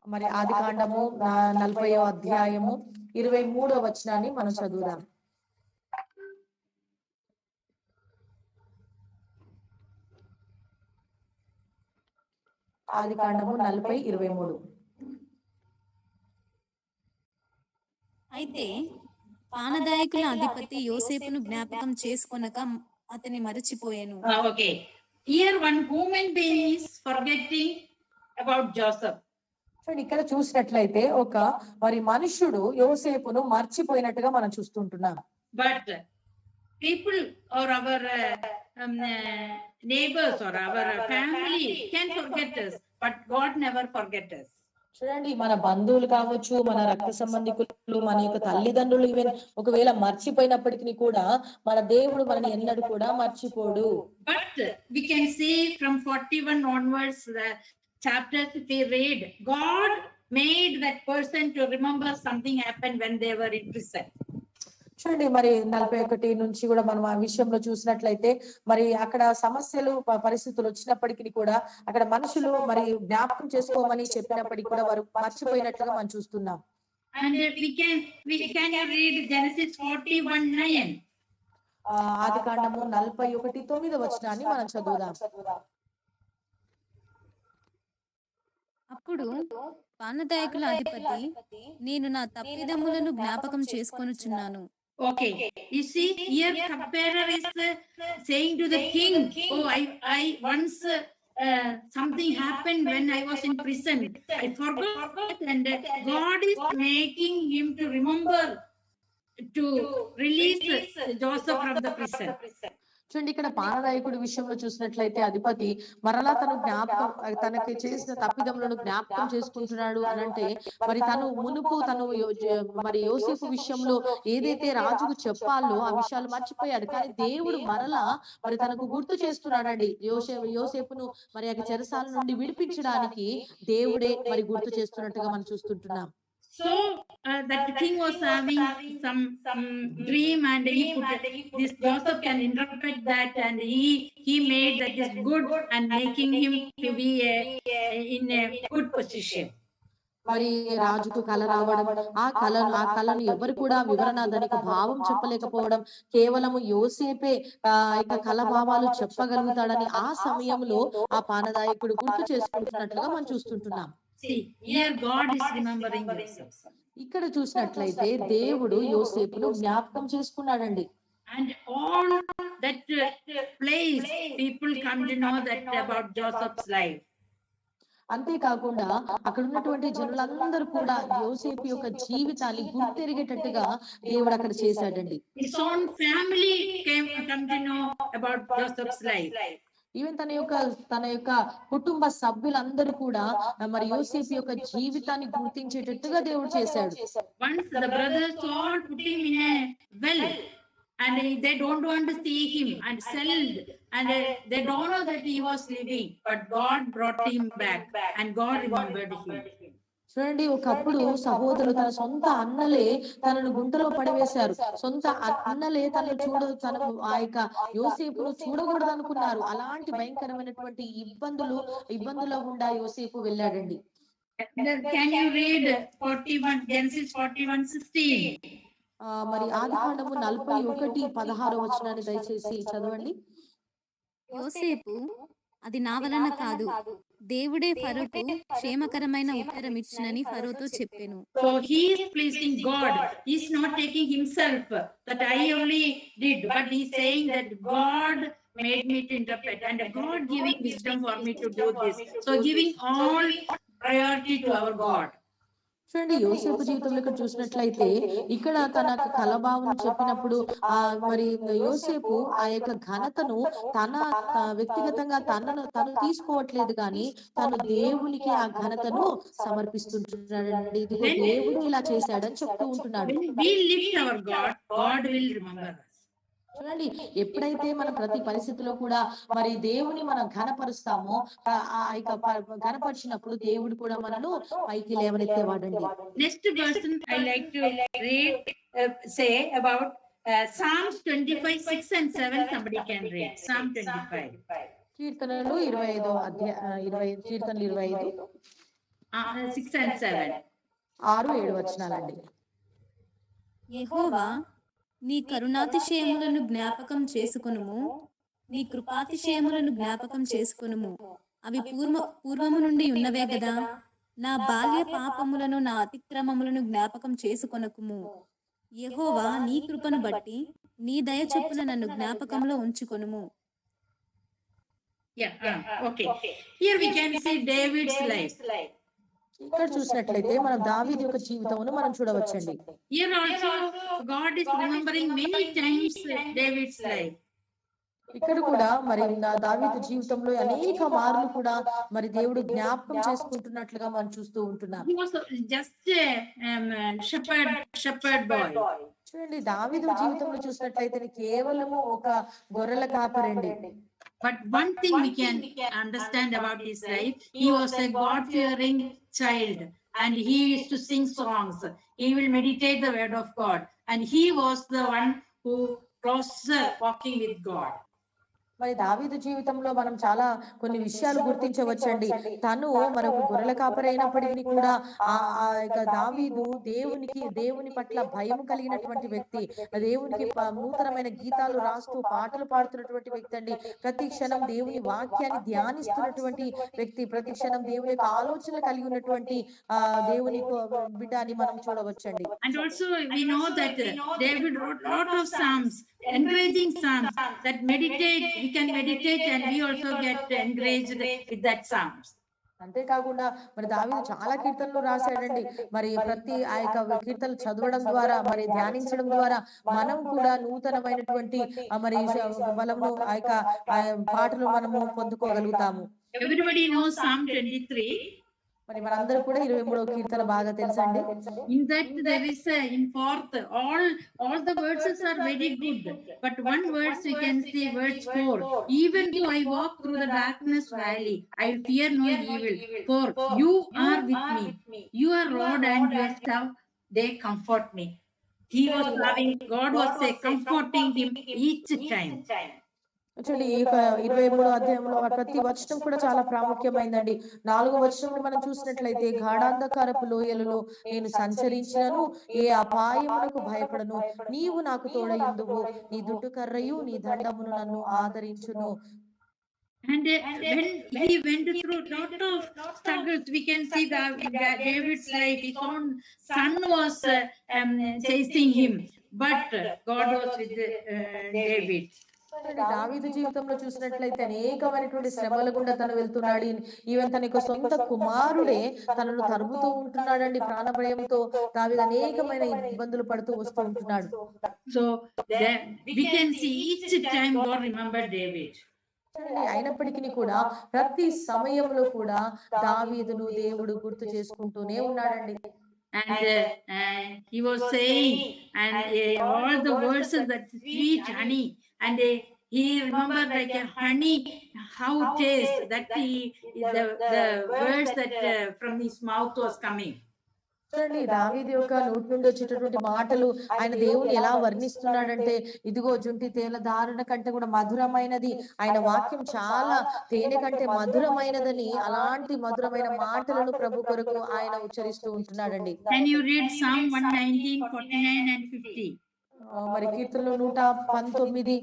మరి ఆదికాండము 40వ అధ్యాయము 23వ వచనాన్ని మనం చదువుదాం. ఆదికాండము 40:23. అయితే పానదాయకుల అధిపతి యోసేపును జ్ఞాపకం చేసుకొనక అతని మరచిపోయాను. Okay. Here one human being is forgetting about Joseph. చూడండి, ఇక్కడ చూసినట్లయితే ఒక మరి మనుషుడు యోసేపును మర్చిపోయినట్టుగా మనం చూస్తుంటున్నాం. But people or our neighbors or our family can forget us, but God never forget us. చూడండి, మన బంధువులు కావచ్చు, మన రక్త సంబంధికులు, మన యొక్క తల్లిదండ్రులు ఈవెన్ ఒకవేళ మర్చిపోయినప్పటికీ కూడా మన దేవుడు మనని ఎన్నడూ కూడా మర్చిపోడు. But we can see from 41 onwards the chapters we read, God made that person to remember something happened when they were in prison. చూడండి, మరి 41 నుంచి కూడా మనం ఆ విషయంలో చూసినట్లయితే మరి అక్కడ సమస్యలు పరిస్థితులు వచ్చినప్పటికీ కూడా అక్కడ మనుషులు మరి జ్ఞాపకం చేసుకోమని చెప్పినప్పటికీ కూడా వారు మర్చిపోయినట్లుగా మనం చూస్తున్నాం. And we can read Genesis 41:9. ఆదికాండము 41:9 వచనాన్ని మనం చదువుదాం. అప్పుడు పానదాయకుల అధిపతి, నేను నా తప్పిదములను జ్ఞాపకం చేసుకొనుచున్నాను. Okay, you see here cupbearer is saying to the king, oh, I once something happened when I was in prison, I forgot, and God is making him to remember to release Joseph from the prison. చూడండి, ఇక్కడ పానదాయకుడి విషయంలో చూసినట్లయితే అధిపతి మరలా తనకి చేసిన తప్పిదములను జ్ఞాపకం చేసుకుంటున్నాడు అనంటే మరి తను మరి యోసేపు విషయంలో ఏదైతే రాజుకు చెప్పాలో ఆ విషయాలు మర్చిపోయాడు. కానీ దేవుడు మరలా మరి తనకు గుర్తు చేస్తున్నాడండి. యోసేపును మరి ఆ చెరసాల నుండి విడిపించడానికి దేవుడే మరి గుర్తు చేస్తున్నట్టుగా మనం చూస్తుంటున్నాం. So that king was having some dream, and he put this Joseph can interpret that, and he made that is good and making him to be in a good position. మరి రాజుకు కల రావడం, ఆ కళను ఎవరు కూడా వివరణ దానికి భావం చెప్పలేకపోవడం, కేవలము యోసేపే ఇక కళ భావాలు చెప్పగలుగుతాడని ఆ సమయంలో ఆ పానదాయకుడు గుర్తు చేసుకుంటున్నట్లుగా మనం చూస్తుంటున్నాం. See, here God is remembering Joseph. ఇక్కడ చూసినట్లయితే దేవుడు యోసేపును జ్ఞాపకం చేసుకున్నాడండి. And all that place people come to know that about Joseph's life. అంతేకాకుండా అక్కడ ఉన్నటువంటి జనులందరూ కూడా యోసేపు యొక్క జీవితాన్ని గుర్తెరిగేటట్టుగా దేవుడు అక్కడ చేశాడండి. His own family come to know about Joseph's life. Even తన యొక్క కుటుంబ సభ్యులందరూ కూడా మరి యోసేపు యొక్క జీవితాన్ని గుర్తించేటట్టుగా దేవుడు చేశాడు. Once the brothers all put him in a well, and they don't want to see him and sold, and they don't know that he was living, but God brought him back and God remembered him. చూడండి, ఒకప్పుడు సహోదరులు తన సొంత అన్నలే తనను గుంటలో పడివేశారు. సొంత అన్నలే తనను తన ఆ యొక్క యోసేపును చూడకూడదు అనుకున్నారు. అలాంటి భయంకరమైనటువంటి ఇబ్బందుల గుండా యోసేపు వెళ్ళాడండి. Can you read 41 Genesis 41:16? మరి ఆదికాండము 41:16 వచనాన్ని దయచేసి చదవండి. యోసేపు, అది నా వలన కాదు, దేవుడే ఫరోకు క్షేమకరమైన ఉత్తరం ఇచ్చినని ఫరోతో చెప్పెను. So he is pleasing God. He's not taking himself that I only did, but he's saying that God made me to interpret and God giving wisdom for me to do this. So giving all priority to our God. చూడండి, యోసేపు జీవితంలో ఇక్కడ చూసినట్లయితే ఇక్కడ తన కలభావం చెప్పినప్పుడు మరి యోసేపు ఆ యొక్క ఘనతను తన వ్యక్తిగతంగా తను తీసుకోవట్లేదు, కానీ తను దేవునికి ఆ ఘనతను సమర్పిస్తుంటున్నాడండి. ఇదిగో దేవుడు ఇలా చేశాడని చెప్తూ ఉంటున్నాడు. We lift our God, God will remember us. చూడండి, ఎప్పుడైతే మనం ప్రతి పరిస్థితిలో కూడా మరి దేవుని మనం ఘనపరుస్తామో ఘనపరిచినప్పుడు దేవుడు కూడా మనను పైకి లేవనెత్తేవాడండి. Next person I like to read, say about Psalms 25:6 and 7. Somebody can read Psalm 25. కీర్తనలు 25 కీర్తనలు 25 6 and 7. 6-7 వచనాలండి. యెహోవా, నీ కరుణాతిశయములను జ్ఞాపకం చేసుకొనుము, నీ కృపాతిశయములను జ్ఞాపకం చేసుకొనుము. అవి పూర్వము నుండి ఉన్నవే గదా. నా బాల్య పాపములను, నా అతిక్రమములను జ్ఞాపకం చేసుకొనకుము. యెహోవా, నీ కృపను బట్టి నీ దయ చొప్పున నన్ను జ్ఞాపకంలో ఉంచుకొనుము. Okay. Here we can see David's life. ఇక్కడ చూసినట్లయితే మనం దావీదు యొక్క జీవితమును మనం చూడవచ్చండి. Here also God is remembering many times David's life. ఇక్కడ కూడా మరి దావీదు జీవితంలో అనేక మార్లు కూడా మరి దేవుడు జ్ఞాపకం చేసుకుంటున్నట్లుగా మనం చూస్తూ ఉంటున్నాం. He was just a shepherd boy. చూడండి, దావీదు జీవితంలో చూసినట్లయితే కేవలము ఒక గొర్రెల కాపరండి. But one thing we can understand about his life, he was a God-fearing child and he used to sing songs. He will meditate the word of God and he was the one who was walking with God. మరి దావీదు జీవితంలో మనం చాలా కొన్ని విషయాలు గుర్తించవచ్చండి. తను మరొక గొర్రెల కాపరి అయినప్పటికీ కూడా ఆ దావీదు దేవుని పట్ల భయం కలిగినటువంటి వ్యక్తి, దేవునికి నూతనమైన గీతాలు రాస్తూ పాటలు పాడుతున్నటువంటి వ్యక్తి అండి. ప్రతి క్షణం దేవుని వాక్యాన్ని ధ్యానిస్తున్నటువంటి వ్యక్తి, ప్రతి క్షణం దేవుని యొక్క ఆలోచనలు కలిగి ఉన్నటువంటి దేవుని బిడ్డ అని మనం చూడవచ్చండి. And also we know that David wrote lot of psalms, encouraging psalms that we can meditate and we also get encouraged with that psalms. అంతేకాకుండా మరి దావీదు చాలా కీర్తనలు రాశాడండి. మరి ప్రతి ఆ యొక్క కీర్తనలు చదవడం ద్వారా మరి ధ్యానించడం ద్వారా మనం కూడా నూతనమైనటువంటి మరి బలము ఆ యొక్క పాటలు మనము పొందుకోగలుగుతాము. Everybody knows Psalm 23. మరి మనందరూ కూడా 23వ కీర్తన బాగా తెలుసండి. In that there is in fourth, all the verses are very good, but one verse we can see, verse 4. Even though I walk through the darkness valley, I fear no evil, for you are with me. Your rod and your staff, they comfort me. He was loving, God was comforting him each time. చూడండి, ఈ 23వ అధ్యాయంలో ప్రతి వచనం కూడా చాలా ప్రాముఖ్యమైందండి. 4వ వచనంలో మనం చూసినట్లయితే, గాఢాంధకారపు లోయలలో నేను సంచరించినను ఏ అపాయమునకు భయపడను, నీవు నాకు తోడయుందువు, నీ దుడ్డు కర్రయు నీ దండమును నన్ను ఆదరించును. And when he went through lot of struggles, we can see David's life. His own son was chasing him, but God was with David. దావీదు జీవితంలో చూసినట్లయితే అనేకమైనటువంటి శ్రమల గుండా తను వెళ్తున్నాడు. ఈవెన్ తన యొక్క సొంత కుమారుడే తనను తరుముతూ ఉంటున్నాడండి. ప్రాణ భయంతో దావీదు అనేకమైన ఇబ్బందులు పడుతూ వస్తూ ఉంటున్నాడు. So we can see each time God remembered David. అయినప్పటికీ కూడా ప్రతి సమయంలో కూడా దావీదును దేవుడు గుర్తు చేసుకుంటూనే ఉన్నాడండి. and he was saying, and all the words that sweet honey, and he remembered like a honey, how it tastes, that the words that from his mouth was coming. చూడండి దావీదు యొక్క నోటి నుండి వచ్చేటటువంటి మాటలు ఆయన దేవుని ఎలా వర్ణిస్తున్నాడంటే, ఇదిగో జుంటి తేల దారుణ కంటే కూడా మధురమైనది, ఆయన వాక్యం చాలా తేనె కంటే మధురమైనదని, అలాంటి మధురమైన మాటలను ప్రభు కొరకు ఆయన ఉచ్చరిస్తూ ఉంటున్నాడండి. Can you read Psalm 119, 49 and 50? మరి కీర్తనలు 119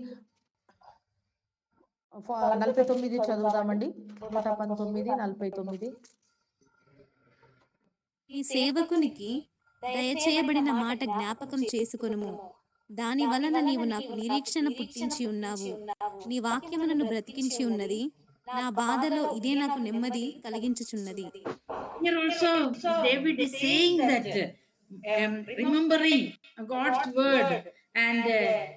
49 చదువుదామండి. 119 49. ఈ సేవకునికి దయచేయబడిన మాట జ్ఞాపకం చేసుకొనుము. దాని వలన నీవు నాకు నిరీక్షణ పుట్టించి ఉన్నావు. నీ వాక్యము నన్ను బ్రతికించి ఉన్నది. నా బాధలో ఇదే నాకు నెమ్మది కలిగించుచున్నది. Here also David is saying that remembering God's word, and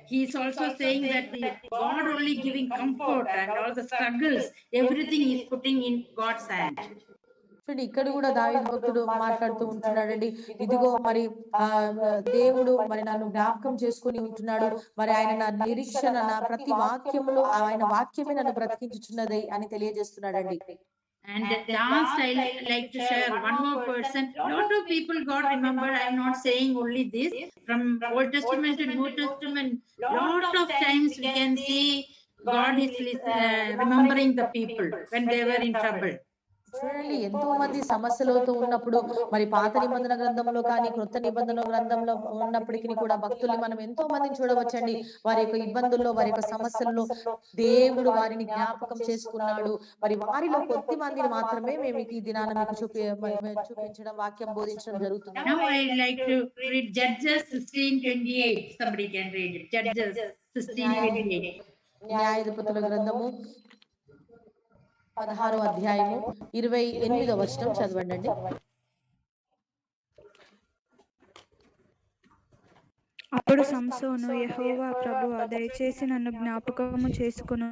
he is also saying that God only giving comfort, and all the struggles, everything is putting in God's hand. చూడండి ఇక్కడ కూడా దావీదు భక్తుడు మాట్లాడుతూ ఉంటున్నాడండి. ఇదిగో మరి దేవుడు మరి నన్ను జ్ఞాపకం చేసుకుని ఉంటున్నాడు. మరి ఆయన నా నిరీక్షణ, నా ప్రతి వాక్యములో ఆయన వాక్యమే నన్ను బ్రతికించుచున్నది అని తెలియజేస్తున్నాడండి. And last, I like to share one more person. Lot of people got remembered. I am not saying only this. From Old Testament to New Testament, lot of times we can see God is remembering the people when they were in trouble. చూడండి ఎంతో మంది సమస్యలతో ఉన్నప్పుడు, మరి పాత నిబంధన గ్రంథంలో కానీ క్రొత్త నిబంధన గ్రంథంలో ఉన్నప్పటికీ కూడా భక్తుల్ని మనం ఎంతో మందిని చూడవచ్చండి. వారి యొక్క ఇబ్బందుల్లో, వారి యొక్క సమస్యల్లో దేవుడు వారిని జ్ఞాపకం చేసుకున్నాడు. మరి వారిలో కొద్ది మందిని మాత్రమే మేము ఈ దినాన మీకు చూపించడం, వాక్యం బోధించడం జరుగుతుంది. Now I like to read Judges 16:28. Somebody can read it. Judges 16:28. న్యాయాధిపతుల గ్రంథము 16వ అధ్యాయము 28వ వచనం చదవండి. అప్పుడు సంసోను, యెహోవా ప్రభువా, దయచేసి నన్ను జ్ఞాపకము చేసుకును.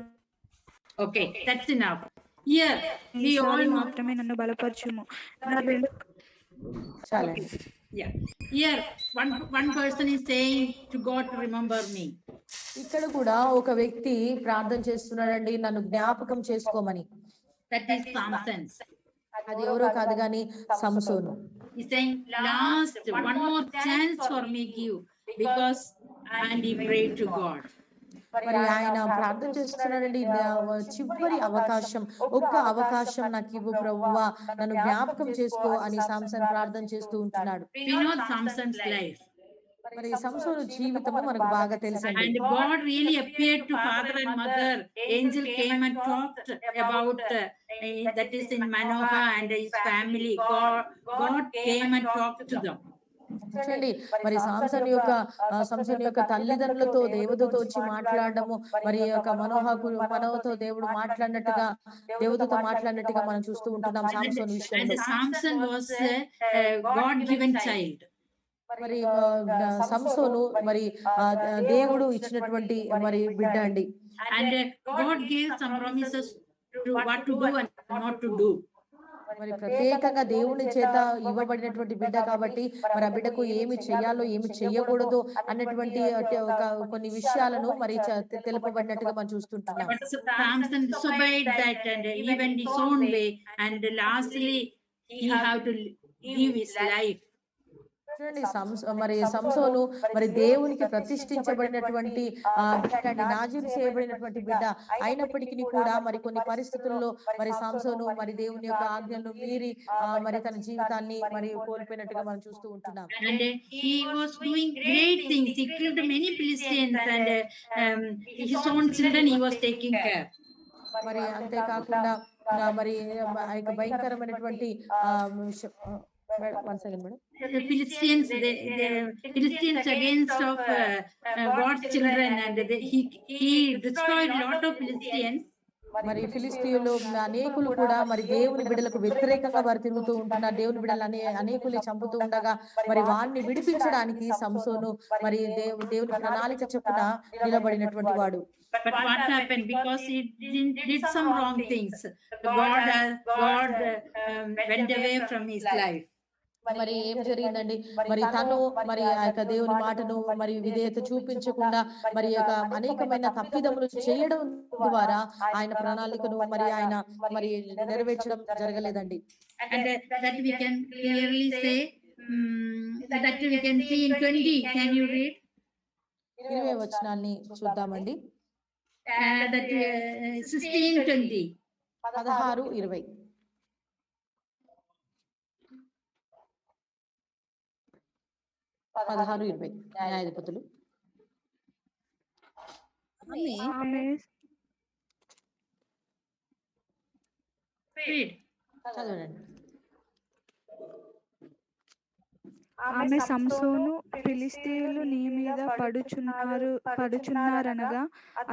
Okay, that's enough. Here we all మాత్రమే నన్ను బలపరచుము. చాలండి. Yeah. Here one person is saying to God to remember me. ఇక్కడ కూడా ఒక వ్యక్తి ప్రార్థన చేస్తున్నాడండి, నన్ను జ్ఞాపకం చేసుకోమని. That is Samson. అది ఎవరో కాదు గాని సంసోను. He's saying, last one more chance for me give, because and he prayed to God. మరి ఆయన ప్రార్థన చేస్తున్నాడండి, చివరి అవకాశం, ఒక్క అవకాశం నాకు ఇవ్వు ప్రభువా, నన్ను జ్ఞాపకం చేసుకో అని సంసోను ప్రార్థన చేస్తూ ఉంటున్నాడు. We know Samson's life. మరి సంసోను జీవితము మనకు బాగా తెలుసండి. And God really appeared to father and mother. Angel came and talked about that is in Manoah and his family. God came and talked to them. చూడండి మరి సంసోను యొక్క తల్లిదండ్రులతో దేవదూత వచ్చి మాట్లాడడము, మరి యొక్క మనోహతో దేవుడు మాట్లాడినట్టుగా, దేవదూత మాట్లాడినట్టుగా మనం చూస్తూ ఉంటున్నాం సంసోను విషయంలో. And Samson was a God given child. మరి సంసోను మరి దేవుడు ఇచ్చినటువంటి మరి బిడ్డ అండి. And God gave some promises to what to do and not to do. మరి ప్రత్యేకంగా దేవుని చేత ఇవ్వబడినటువంటి బిడ్డ కాబట్టి మరి ఆ బిడ్డకు ఏమి చెయ్యాలో ఏమి చెయ్యకూడదు అన్నటువంటి కొన్ని విషయాలను మరి తెలుపబడినట్టుగా మనం చూస్తుంటున్నాం. But Samson disobeyed that and even his own way, and lastly he had to give his life. చూడండి మరి సంసోను మరి దేవునికి ప్రతిష్ఠించబడినటువంటి బిడ్డ, నాజీరు చేయబడినటువంటి బిడ్డ అయినప్పటికీ కూడా మరి కొన్ని పరిస్థితుల్లో మరి సంసోను మరి దేవుని యొక్క ఆజ్ఞలను మీరి మరి తన జీవితాన్ని మరి కోల్పోయినట్టుగా మనం చూస్తూ ఉంటున్నాం. And he was doing great things. He killed many Philistines, and his own children he was taking care. మరి అంతేకాకుండా మరి ఆ యొక్క భయంకరమైనటువంటి one second, madam. The Philistines, the Philistines against of God's children, and he destroyed lot of Philistines. మరి ఫిలిస్తీయులు అనేకులు కూడా మరి దేవుని బిడ్డలకు వ్యతిరేకంగా వారు తిరుగుతూ ఉంటున్నారు. దేవుని బిడ్డలు అనేకులు చంపుతూ ఉండగా మరి వారిని విడిపించడానికి సంసోను మరి దేవుని ప్రణాళిక చొప్పున నిలబడినటువంటి వాడు. But what happened? Because he did some wrong things, God went away from his life. మరి ఏం జరిగిందండి, మరి తను మరి ఆ యొక్క దేవుని మాటను మరి విధేయత చూపించకుండా మరి యొక్క అనేకమైన తప్పిదములు చేయడం ద్వారా ఆయన ప్రణాళికను మరి ఆయన మరి నెరవేర్చడం జరగలేదండి. And that we can clearly say, that we can see in 20. Can you read? 20 వచనాన్ని చూద్దామండి. That 16, 20. 16, 20. 16, 20 న్యాయాధిపతులు. ఆమె Read. చదవండి. ఆమె సంసోను, ఫిలిష్తీయులు నీ మీద పడుచున్నారనగా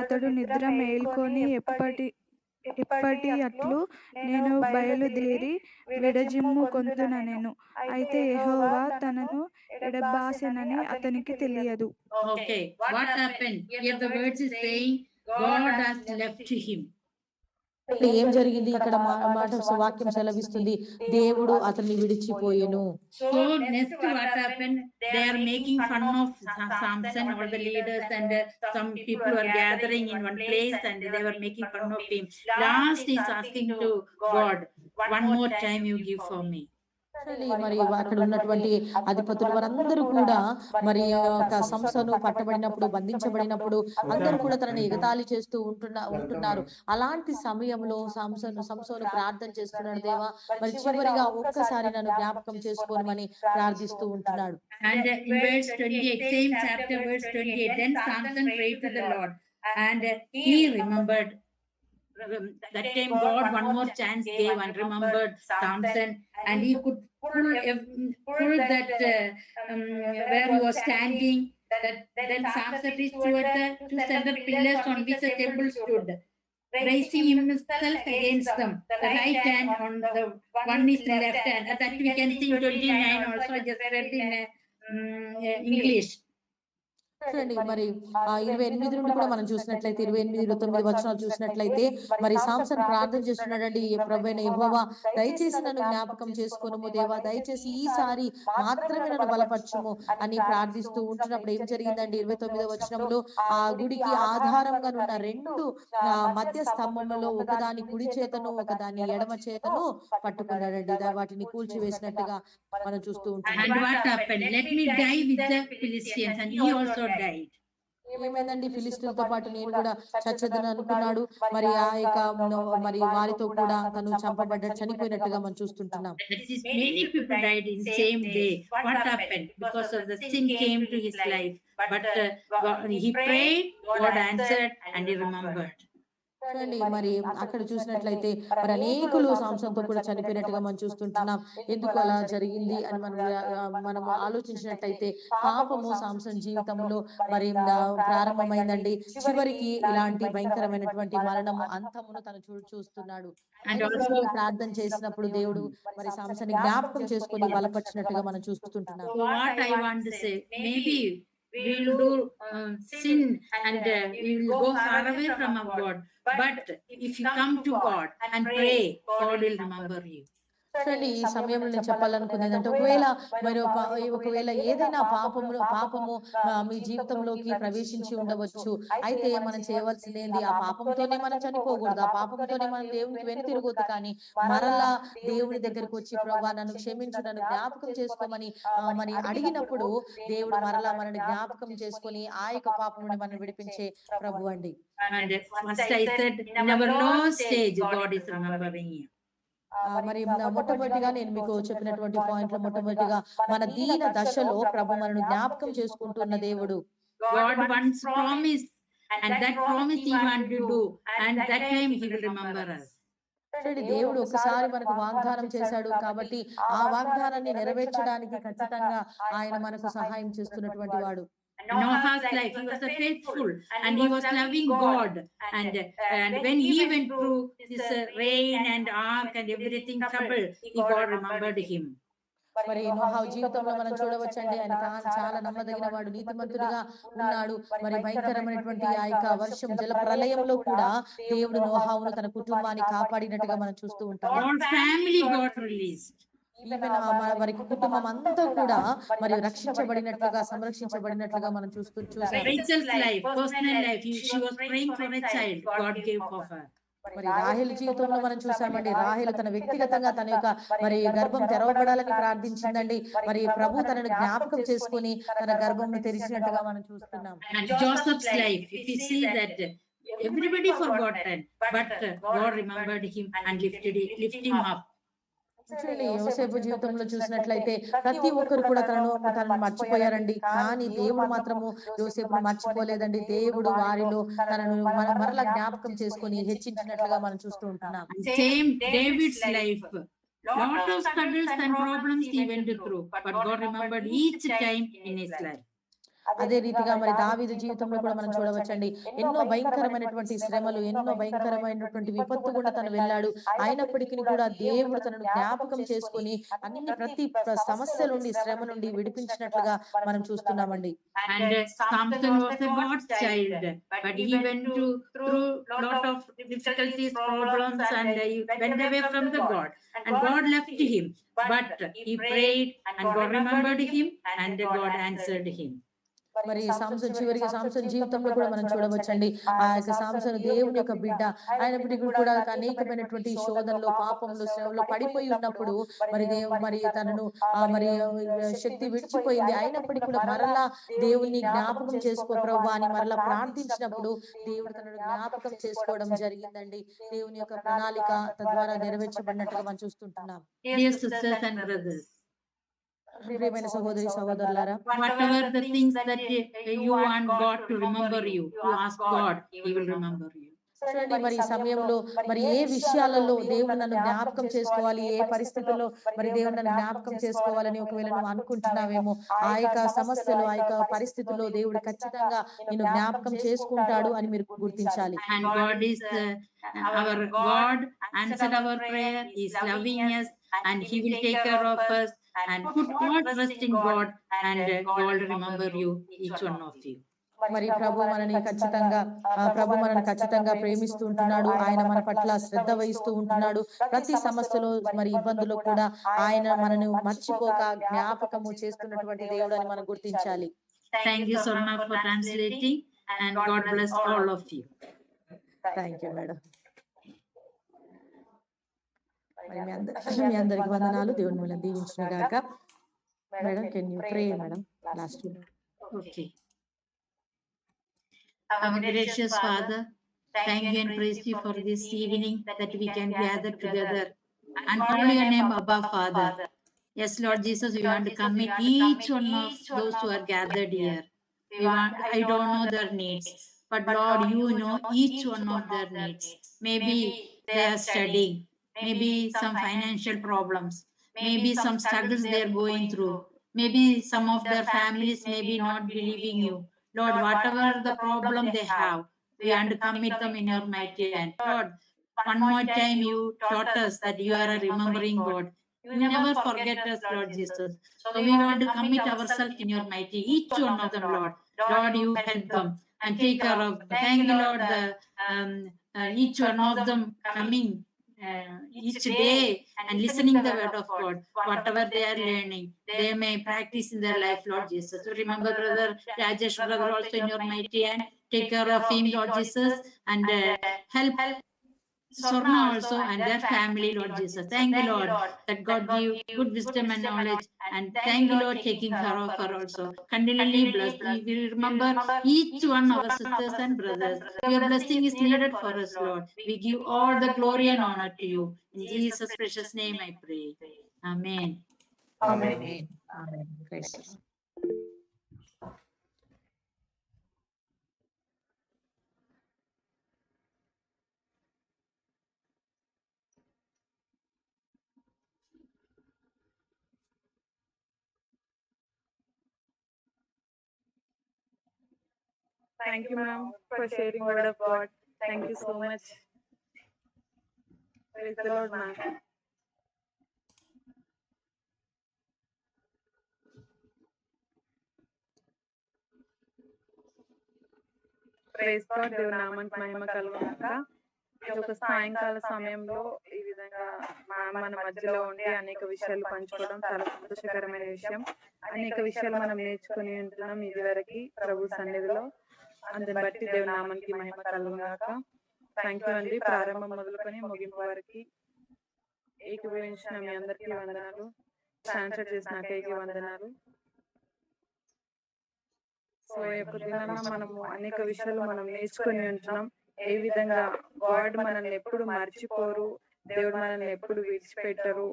అతడు నిద్ర మేల్కొని ఎప్పటి అట్లు నేను బయలుదేరి విడజిమ్ము కొందుననెను. అయితే యెహోవా తనను ఎడబాసెనని అతనికి తెలియదు. Okay. What happened? Here the words is saying God has left him. ఏం జరిగింది ఇక్కడ మాట వాక్యం సెలవిస్తుంది, దేవుడు అతన్ని విడిచిపోయెను. So next what happened? They are making fun of Samson, all the leaders, and some people were gathering in one place and they were making fun of him. Last he's asking to God, one more time you give for me. మరి అక్కడ ఉన్నటువంటి అధిపతులు వారందరూ కూడా మరి ఒక సంసోను పట్టబడినప్పుడు, బంధించబడినప్పుడు అందరూ కూడా తనని ఎగతాళి చేస్తూ ఉంటున్నారు. అలాంటి సమయంలో సంసోను ప్రార్థన చేస్తున్నాడు, దేవా మరి చివరిగా ఒక్కసారి నన్ను జ్ఞాపకం చేసుకోమని ప్రార్థిస్తూ ఉంటున్నాడు. And in verse 28, same chapter, verse 28, then Samson prayed to the Lord and he remembered. That time God one more chance gave and remembered Samson, and he could pull that where he was standing. Then Samson reached toward the two center pillars on which the temple stood, raising himself against them, the right hand on the one is the left hand. That we can see in 29 also. I just read in English. చూడండి మరి ఆ 28 నుండి కూడా మనం చూసినట్లయితే 28, 29 వచనాలు చూసినట్లయితే మరి సాంసన్ ప్రార్థన చేస్తున్నాడండి, ప్రభువైన యెహోవా దయచేసి నన్ను జ్ఞాపకం చేసుకొనుము దేవా, దయచేసి ఈసారి మాత్రమే నన్ను బలపరచుము అని ప్రార్థిస్తూ ఉంటున్నప్పుడు ఏం జరిగిందండి, 29వ వచనంలో ఆ గుడికి ఆధారంగా ఉన్న 2 మధ్య స్తంభములలో ఒకదాని కుడి చేతను ఒకదాని ఎడమ చేతను పట్టుకున్నాడండి. వాటిని కూల్చివేసినట్టుగా మనం చూస్తూ ఉంటాం. And what happened? Let me die with the Philistines, and he also died. ఏమైందండి, ఫిలిస్తీన్లతో పాటు నేను కూడా చచ్చదని అనుకున్నాడు. మరి ఆ యొక్క మరి వారితో కూడా తను చనిపోయినట్టుగా మనం చూస్తుంటున్నాం. Many people died in same day. What happened? Because of the sin came to his life. But he prayed, God answered, and he remembered. చూడండి మరి అక్కడ చూసినట్లయితే మరి అనేకులు సాంసన్తో కూడా చనిపోయినట్టుగా మనం చూస్తుంటున్నాం. ఎందుకు అలా జరిగింది అని మనం ఆలోచించినట్లయితే పాపము సాంసన్ జీవితంలో మరి ప్రారంభమైందండి. చివరికి ఇలాంటి భయంకరమైనటువంటి మరణము అంతమును తను చూస్తున్నాడు. ప్రార్థన చేసినప్పుడు దేవుడు మరి సాంసన్ జ్ఞాపకం చేసుకొని బలపరిచినట్టుగా మనం చూస్తుంటున్నాం. What I want to say, maybe we will do sin and we will go far away from our God. But if you come to God and pray, God will remember you. చూడండి ఈ సమయంలో నేను చెప్పాలనుకుంది ఏంటంటే ఒకవేళ ఏదైనా పాపము మీ జీవితంలోకి ప్రవేశించి ఉండవచ్చు. అయితే మనం చేయవలసింది ఏంటి, ఆ పాపంతోనే మనం చనిపోకూడదు, ఆ పాపంతోనే మనం దేవునికి వెనుతిరగొద్దు, కానీ మరలా దేవుని దగ్గరకు వచ్చి ప్రభువా నన్ను క్షమించు, నన్ను జ్ఞాపకం చేసుకోమని మరి అడిగినప్పుడు దేవుడు మరలా మనల్ని జ్ఞాపకం చేసుకొని ఆ యొక్క పాపం నుండి మనం విడిపించే ప్రభు అండి. And first I said, in our low stage, God is remembering you. మరి మొట్టమొదటిగా నేను మీకు చెప్పినటువంటి పాయింట్ లో మొట్టమొదటిగా మన దీన దశలో ప్రభు మనను జ్ఞాపకం చేసుకుంటున్న దేవుడు. God once promised, and that promise he wanted to do, and that time he will remember us. దేవుడు ఒకసారి మనకు వాగ్దానం చేశాడు కాబట్టి ఆ వాగ్దానాన్ని నెరవేర్చడానికి ఖచ్చితంగా ఆయన మనకు సహాయం చేస్తున్నటువంటి వాడు. Noah's life, he was faithful and he was loving God, and when he went through this rain and ark and everything trouble, God remembered him. మరి నోహా జీవితంలో మనం చూడవచ్చండి, ఆయన చాలా నమ్మదగిన వాడు, నీతిమంతుడిగా ఉన్నాడు. మరి భయంకరమైనటువంటి ఆ యొక్క వర్షం జల ప్రళయంలో కూడా దేవుడు నోహావును తన కుటుంబాన్ని కాపాడినట్టుగా మనం చూస్తూ ఉంటాం. All family got released. Even వారి కుటుంబం అంతా కూడా మరి రక్షించబడినట్లుగా సంరక్షించబడినట్లుగా మనం చూసాం. Rachel's life, personal life, she was praying for a child, God gave for her. మరి రాహేలు జీవితంలో మనం చూసామండి. రాహేలు తన వ్యక్తిగతంగా తన యొక్క మరి గర్భం తెరవబడాలని ప్రార్థించిందండి. మరి ప్రభు తనను జ్ఞాపకం చేసుకొని తన గర్భంను తెరిచినట్టుగా మనం చూస్తున్నాం. And Joseph's life, if you see that everybody forgotten, but God remembered him and lift him up. చూడండి, యోసేపు జీవితంలో చూసినట్లయితే ప్రతి ఒక్కరు కూడా తనను మర్చిపోయారండి. కానీ దేవుడు మాత్రము యోసేపును మర్చిపోలేదండి. దేవుడు వారిలో తనను మరలా జ్ఞాపకం చేసుకొని హెచ్చించినట్లుగా మనం చూస్తూ ఉంటున్నాం. Same David's life, lot of struggles and problems he went through, but God remembered each time in his life. అదే రీతిగా మరి దావీదు జీవితంలో కూడా మనం చూడవచ్చండి. ఎన్నో భయంకరమైనటువంటి శ్రమలు, ఎన్నో భయంకరమైనటువంటి విపత్తు కూడా తను వెళ్ళాడు. అయినప్పటికీ కూడా దేవుడు తనను జ్ఞాపకం చేసుకొని ప్రతి సమస్య నుండి, శ్రమ నుండి విడిపించినట్లుగా మనం చూస్తున్నామండి. And Samson was a God's child, but he went through lot of difficulties, problems, and he went away from the God, and God left him, but he prayed and God remembered him and God answered him. మరి చివరిగా Samson జీవితంలో కూడా మనం చూడవచ్చండి. ఆ యొక్క Samson దేవుని యొక్క బిడ్డ అయినప్పటికీ కూడా అనేకమైనటువంటి శోధనలో, పాపంలో, శ్రమలో పడిపోయి ఉన్నప్పుడు మరి తనను మరి శక్తి విడిచిపోయింది. అయినప్పటికీ కూడా మరలా దేవుని జ్ఞాపకం చేసుకో ప్రభువా అని మరలా ప్రార్థించినప్పుడు దేవుడు తనను జ్ఞాపకం చేసుకోవడం జరిగిందండి. దేవుని యొక్క ప్రణాళిక తద్వారా నెరవేర్చబడినట్టుగా మనం చూస్తుంటున్నాం. Dear sisters and brothers, ప్రియమైన సహోదరి సహోదరులారా, whatever the things that you want God to remember you, you ask God, he will remember you. చూడండి, మరి ఈ సమయంలో మరి ఏ విషయాలలో దేవుడు నన్ను జ్ఞాపకం చేసుకోవాలి, ఏ పరిస్థితుల్లో మరి దేవుడు నన్ను జ్ఞాపకం చేసుకోవాలని ఒకవేళ నువ్వు అనుకుంటున్నావేమో, ఆ యొక్క సమస్యలు, ఆ యొక్క పరిస్థితుల్లో దేవుడు ఖచ్చితంగా నిన్ను జ్ఞాపకం చేసుకుంటాడు అని మీరు గుర్తించాలి. And God is our God, answered our prayer, he is loving us and he will take care of us, and put all trust in God, and God will remember you, each one of you. మరి ప్రభు మనని ఖచ్చితంగా ప్రేమిస్తూ ఉంటున్నాడు. ఆయన మన పట్ల శ్రద్ధ వహిస్తూ ఉంటున్నాడు. ప్రతి సమస్యలో మరి ఇబ్బందులో కూడా ఆయన మనను మర్చిపోక జ్ఞాపకము చేస్తున్నటువంటి దేవుడు అని మనం గుర్తించాలి. Thank you, Sorna, for translating, and God bless all of you. Thank you madam. మీ అందరికి వందనాలు. దేవుని మిమ్మల్ని దీవించును గాక. Madam, can you pray madam last? Okay. Our gracious Father, thank you and praise you for this evening that we can gather together and call your name Abba, Father. Yes, Lord Jesus, we want to commit each one of those who are gathered here. I don't know their needs, but Lord, you know each one of their needs. Maybe they are studying, maybe some financial problems, maybe some struggles they are going through, maybe some of their families may be not believing you. Lord, whatever the problem they have, we want to commit them in your mighty hand. Lord, one more time you taught us that you are a remembering God. You never forget us, Lord Jesus. So we want to commit ourselves in your mighty, each one of them, Lord. Lord, you help them and take care of them. Thank you, Lord, each one of them coming each day and listening the word of God. Whatever they are learning, they may practice in their life, Lord Jesus. So remember brother Rajesh, brother, also in your mighty hand. Take care of him, Lord Jesus, and help Sorna also and their family, Lord Jesus. Thank you, Lord, that God give good wisdom and knowledge, and thank you, Lord, taking care of her also. Continually bless. We will remember each one of our sisters and brothers. Your blessing is needed for us, Lord. We give all the glory and honor to you. In Jesus' precious name I pray. Amen. Amen. Amen. Praise the Lord. Thank you, ma'am, for sharing word of God. Thank you so much. Praise the Lord, ma'am. Praise God, దేవుని నామానికి మహిమ కలుగుగాక. ఈ యొక్క సాయంకాల సమయంలో ఈ విధంగా విధంగా మన మధ్యలో ఉండి అనేక విషయాలు పంచుకోవడం చాలా సంతోషకరమైన విషయం. అనేక విషయాలు మనం నేర్చుకుని ఉంటున్నాం ఇదివరకు ప్రభు సన్నిధిలో. అందుని బట్టి దేవుని నామానికి మహిమ కలుగుగాక. థ్యాంక్ యూ అండి. ప్రారంభం మొదలుకొని ముగింపు వరకు ఏకీభవించిన మీ అందరికీ వందనాలు. ట్రాన్స్లేట్ చేసిన అక్కయ్యకి వందనాలు. సో ఈ యొక్క దినాన మనము అనేక విషయాలు మనం నేర్చుకొని ఉంటున్నాం. ఏ విధంగా గాడ్ మనల్ని ఎప్పుడు మర్చిపోరు, దేవుడు మనల్ని ఎప్పుడు విడిచిపెట్టరు.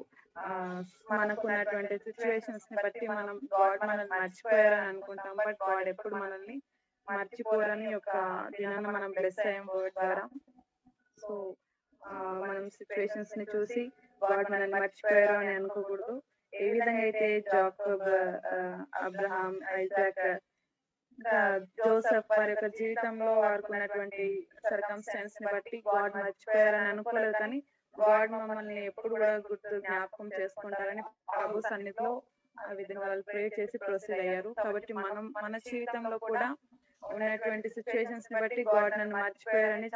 మనకున్నటువంటి సిచ్యువేషన్స్ ని బట్టి మనం గాడ్ మనల్ని మర్చిపోయారని అనుకుంటాం, బట్ గాడ్ ఎప్పుడు మనల్ని మర్చిపోరని ఒక దినాన మనం బ్లెస్ అయ్యాం వర్డ్ ద్వారా. సో మనం సిచ్యువేషన్స్ ని చూసి గాడ్ మనల్ని మర్చిపోయారు అని అనుకోకూడదు. ఏ విధంగా అయితే జాకబ్, అబ్రహాం, ఐజాక్, ఇంకా జోసెఫ్ వారి యొక్క జీవితంలో వారికి ఉన్నటువంటి సర్కమ్స్టాన్స్ ని బట్టి గాడ్ మర్చిపోయారని అనుకోలేదు, కానీ గాడ్ మమ్మల్ని ఎప్పుడు కూడా జ్ఞాపకం చేసుకుంటారని ప్రభు సన్నిధిలో ఆ విధంగా వాళ్ళు ప్రే చేసి ప్రొసీడ్ అయ్యారు. కాబట్టి మనం మన జీవితంలో కూడా ఉన్నటువంటి సిచ్యువేషన్స్ ని బట్టి గాడ్ నన్ను మర్చిపోయారని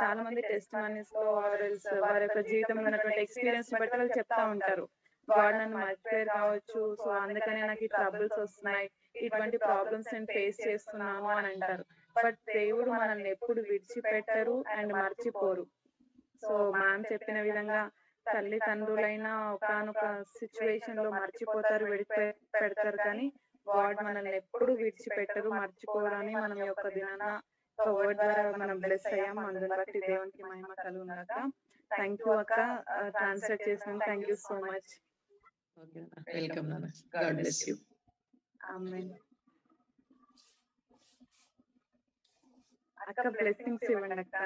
చాలా మంది టెస్టిమనీస్ లో వారి యొక్క జీవితంలో ఉన్నటువంటి ఎక్స్పీరియన్స్ ని బట్టి వాళ్ళు చెప్తా ఉంటారు. గాడ్ నన్ను మర్చిపోయారు కావచ్చు, సో అందుకనే నాకు ఈ ట్రబుల్స్ వస్తున్నాయి, ఇటువంటి ప్రాబ్లమ్స్ నేను ఫేస్ చేస్తున్నాను అని అంటారు. బట్ దేవుడు మనల్ని ఎప్పుడు విడిచిపెట్టరు అండ్ మర్చిపోరు. సో మ్యామ్ చెప్పిన విధంగా తల్లి తండ్రులైనా ఒకనొక సిచ్యువేషన్ లో మర్చిపోతారు, విడిచిపెడతారు, కానీ గాడ్ మనల్ని ఎప్పుడు విడిచిపెట్టరు, మర్చిపోరు అని మనం ఈ యొక్క దినాన వర్డ్ ద్వారా మనం బ్లెస్ అయ్యాం. అందుని బట్టి దేవునికి మహిమ కలుగుగాక. థ్యాంక్ యూ అక్క, ట్రాన్స్లేట్ చేసినందుకు thank you so much. Welcome నాన్న. God bless you. ఆమేన్. అక్క బ్లెస్సింగ్స్ ఇవ్వండి అక్క.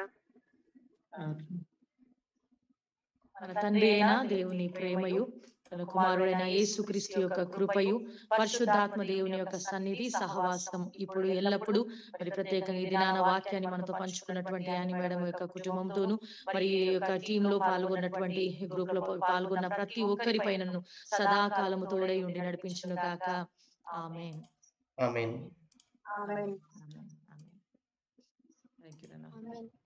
మన తండ్రి అయిన దేవుని ప్రేమయు, తన కుమారుడైన యేసుక్రీస్తు యొక్క కృపయు, పరిశుద్ధాత్మ దేవుని యొక్క సన్నిధి సహవాసం ఇప్పుడు ఎల్లప్పుడూ మరి ప్రత్యేకంగా ఈ దినాన వాక్యాన్ని మనతో పంచుకున్నటువంటి యాని మేడం యొక్క కుటుంబంతోను, మరి ఈ యొక్క టీమ్ లో పాల్గొన్నటువంటి గ్రూప్ లో పాల్గొన్న ప్రతి ఒక్కరి పైనను సదాకాలము తోడై ఉండి నడిపించును గాక. ఆమేన్. ఆమేన్. ఆమేన్. థాంక్యూ నాన్న.